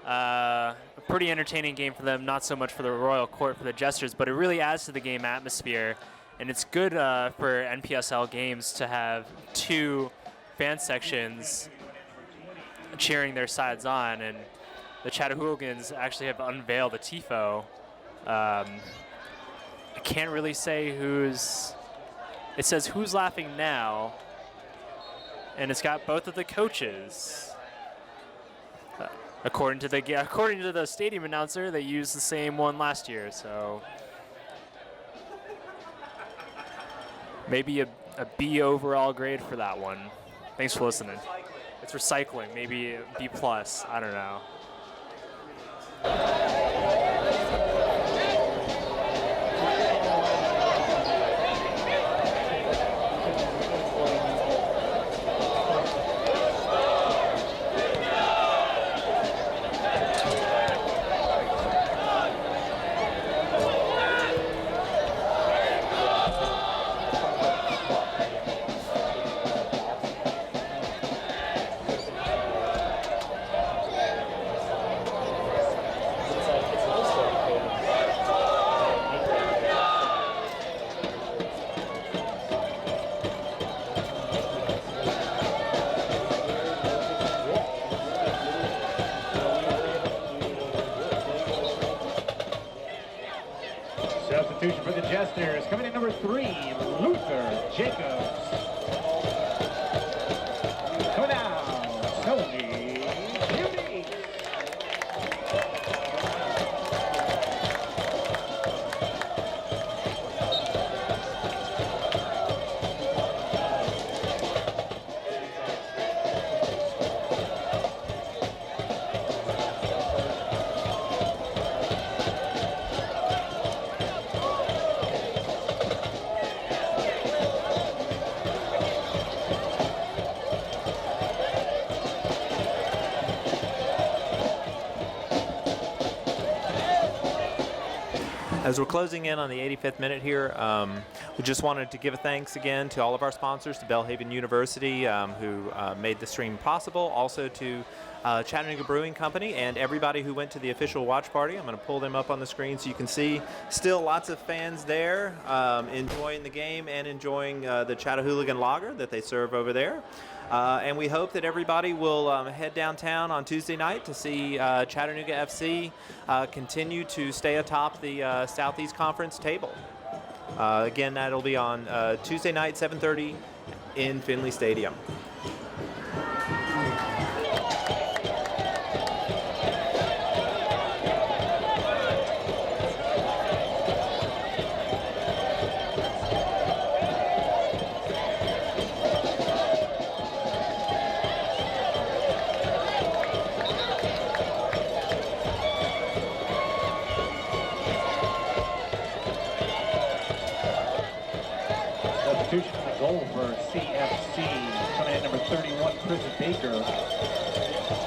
A pretty entertaining game for them, not so much for the Royal Court for the Jesters, but it really adds to the game atmosphere. And it's good for NPSL games to have two fan sections cheering their sides on, and the Chattahoogans actually have unveiled a tifo. I can't really say who's. It says who's laughing now, and it's got both of the coaches. According to the stadium announcer, they used the same one last year, so maybe a B overall grade for that one. Thanks for listening. It's recycling, maybe a B+, I don't know. Substitution for the Jesters, coming in number 3, Luther Jacobs. Coming out, Tony Beauty. As we're closing in on the 85th minute here, we just wanted to give a thanks again to all of our sponsors, to Belhaven University, who made the stream possible, also to Chattanooga Brewing Company, and everybody who went to the official watch party. I'm going to pull them up on the screen so you can see still lots of fans there enjoying the game and enjoying the Chattanooga lager that they serve over there. And we hope that everybody will head downtown on Tuesday night to see Chattanooga FC continue to stay atop the Southeast Conference table. Again, that'll be on Tuesday night, 7:30 in Finley Stadium. Substitution for the goal for CFC, coming in number 31, Chris Baker.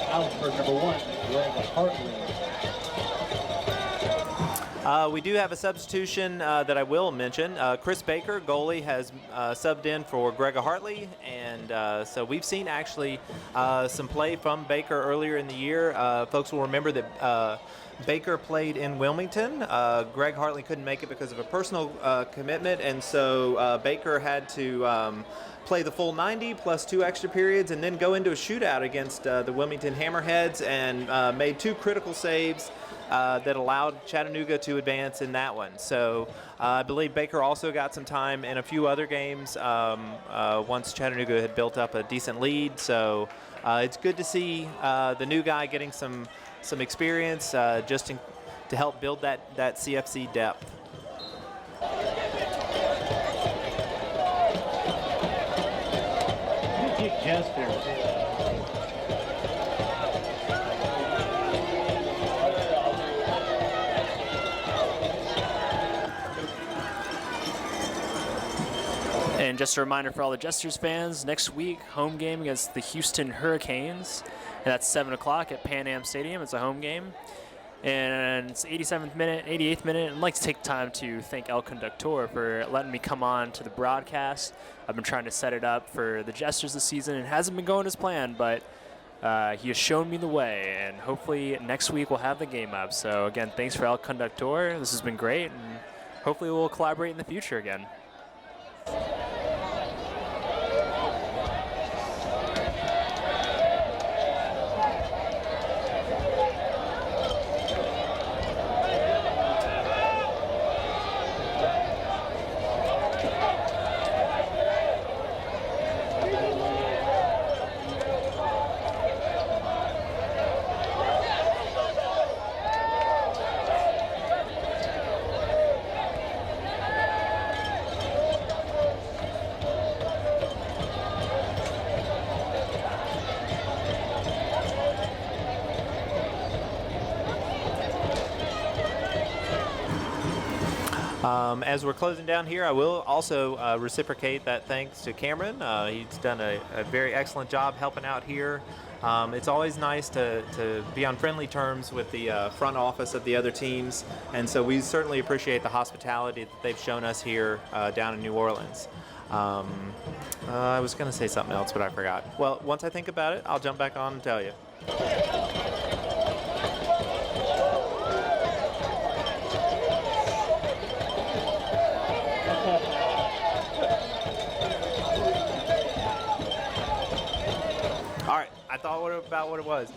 Out for number 1, Greg Hartley. We do have a substitution that I will mention. Chris Baker, goalie, has subbed in for Greg Hartley, and so we've seen actually some play from Baker earlier in the year. Folks will remember that Baker played in Wilmington. Greg Hartley couldn't make it because of a personal commitment, and so Baker had to play the full 90 plus 2 extra periods and then go into a shootout against the Wilmington Hammerheads and made 2 critical saves that allowed Chattanooga to advance in that one. So I believe Baker also got some time in a few other games once Chattanooga had built up a decent lead. So it's good to see the new guy getting some experience to help build that CFC depth. Jesters. And just a reminder for all the Jesters fans, next week, home game against the Houston Hurricanes. And that's 7 o'clock at Pan Am Stadium. It's a home game. And it's 87th minute, 88th minute. I'd like to take time to thank El Conductor for letting me come on to the broadcast. I've been trying to set it up for the Jesters this season. It hasn't been going as planned, but he has shown me the way. And hopefully next week we'll have the game up. So again, thanks for El Conductor. This has been great. And hopefully we'll collaborate in the future again. As we're closing down here, I will also reciprocate that thanks to Cameron. He's done a very excellent job helping out here. It's always nice to be on friendly terms with the front office of the other teams, and so we certainly appreciate the hospitality that they've shown us here down in New Orleans. I was going to say something else, but I forgot. Well, once I think about it, I'll jump back on and tell you. About what it was.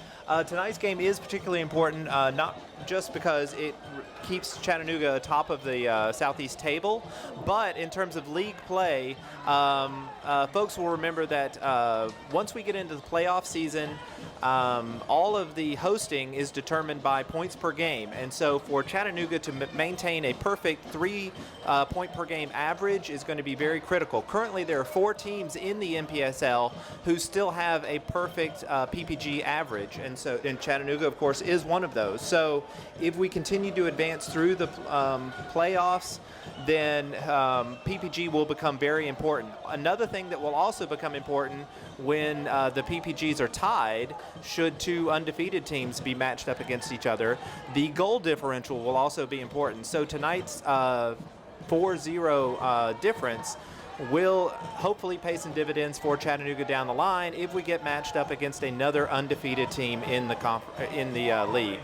Tonight's game is particularly important, not just because it keeps Chattanooga atop of the Southeast table, but in terms of league play, folks will remember that once we get into the playoff season, all of the hosting is determined by points per game, and so for Chattanooga to maintain a perfect 3 point per game average is going to be very critical. Currently there are 4 teams in the NPSL who still have a perfect PPG average, and Chattanooga of course is one of those. So if we continue to advance through the playoffs, then PPG will become very important. Another thing that will also become important when the PPGs are tied, should 2 undefeated teams be matched up against each other, the goal differential will also be important. So tonight's 4-0 difference will hopefully pay some dividends for Chattanooga down the line if we get matched up against another undefeated team in the league.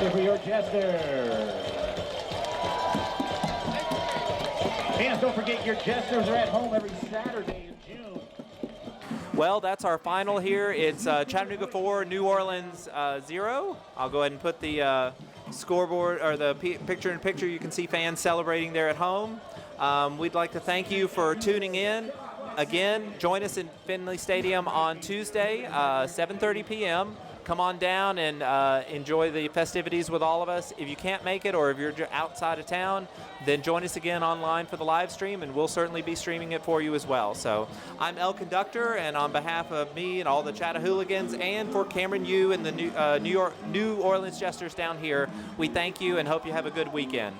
Victory for your Jesters. Fans, don't forget your Jesters are at home every Saturday in June. Well, that's our final here. It's Chattanooga 4, New Orleans 0. I'll go ahead and put the scoreboard or the picture-in-picture. You can see fans celebrating there at home. We'd like to thank you for tuning in. Again, join us in Finley Stadium on Tuesday, 7:30 p.m. Come on down and enjoy the festivities with all of us. If you can't make it or if you're outside of town, then join us again online for the live stream, and we'll certainly be streaming it for you as well. So I'm El Conductor, and on behalf of me and all the Chattahooligans and for Cameron Yu and the New Orleans Jesters down here, we thank you and hope you have a good weekend.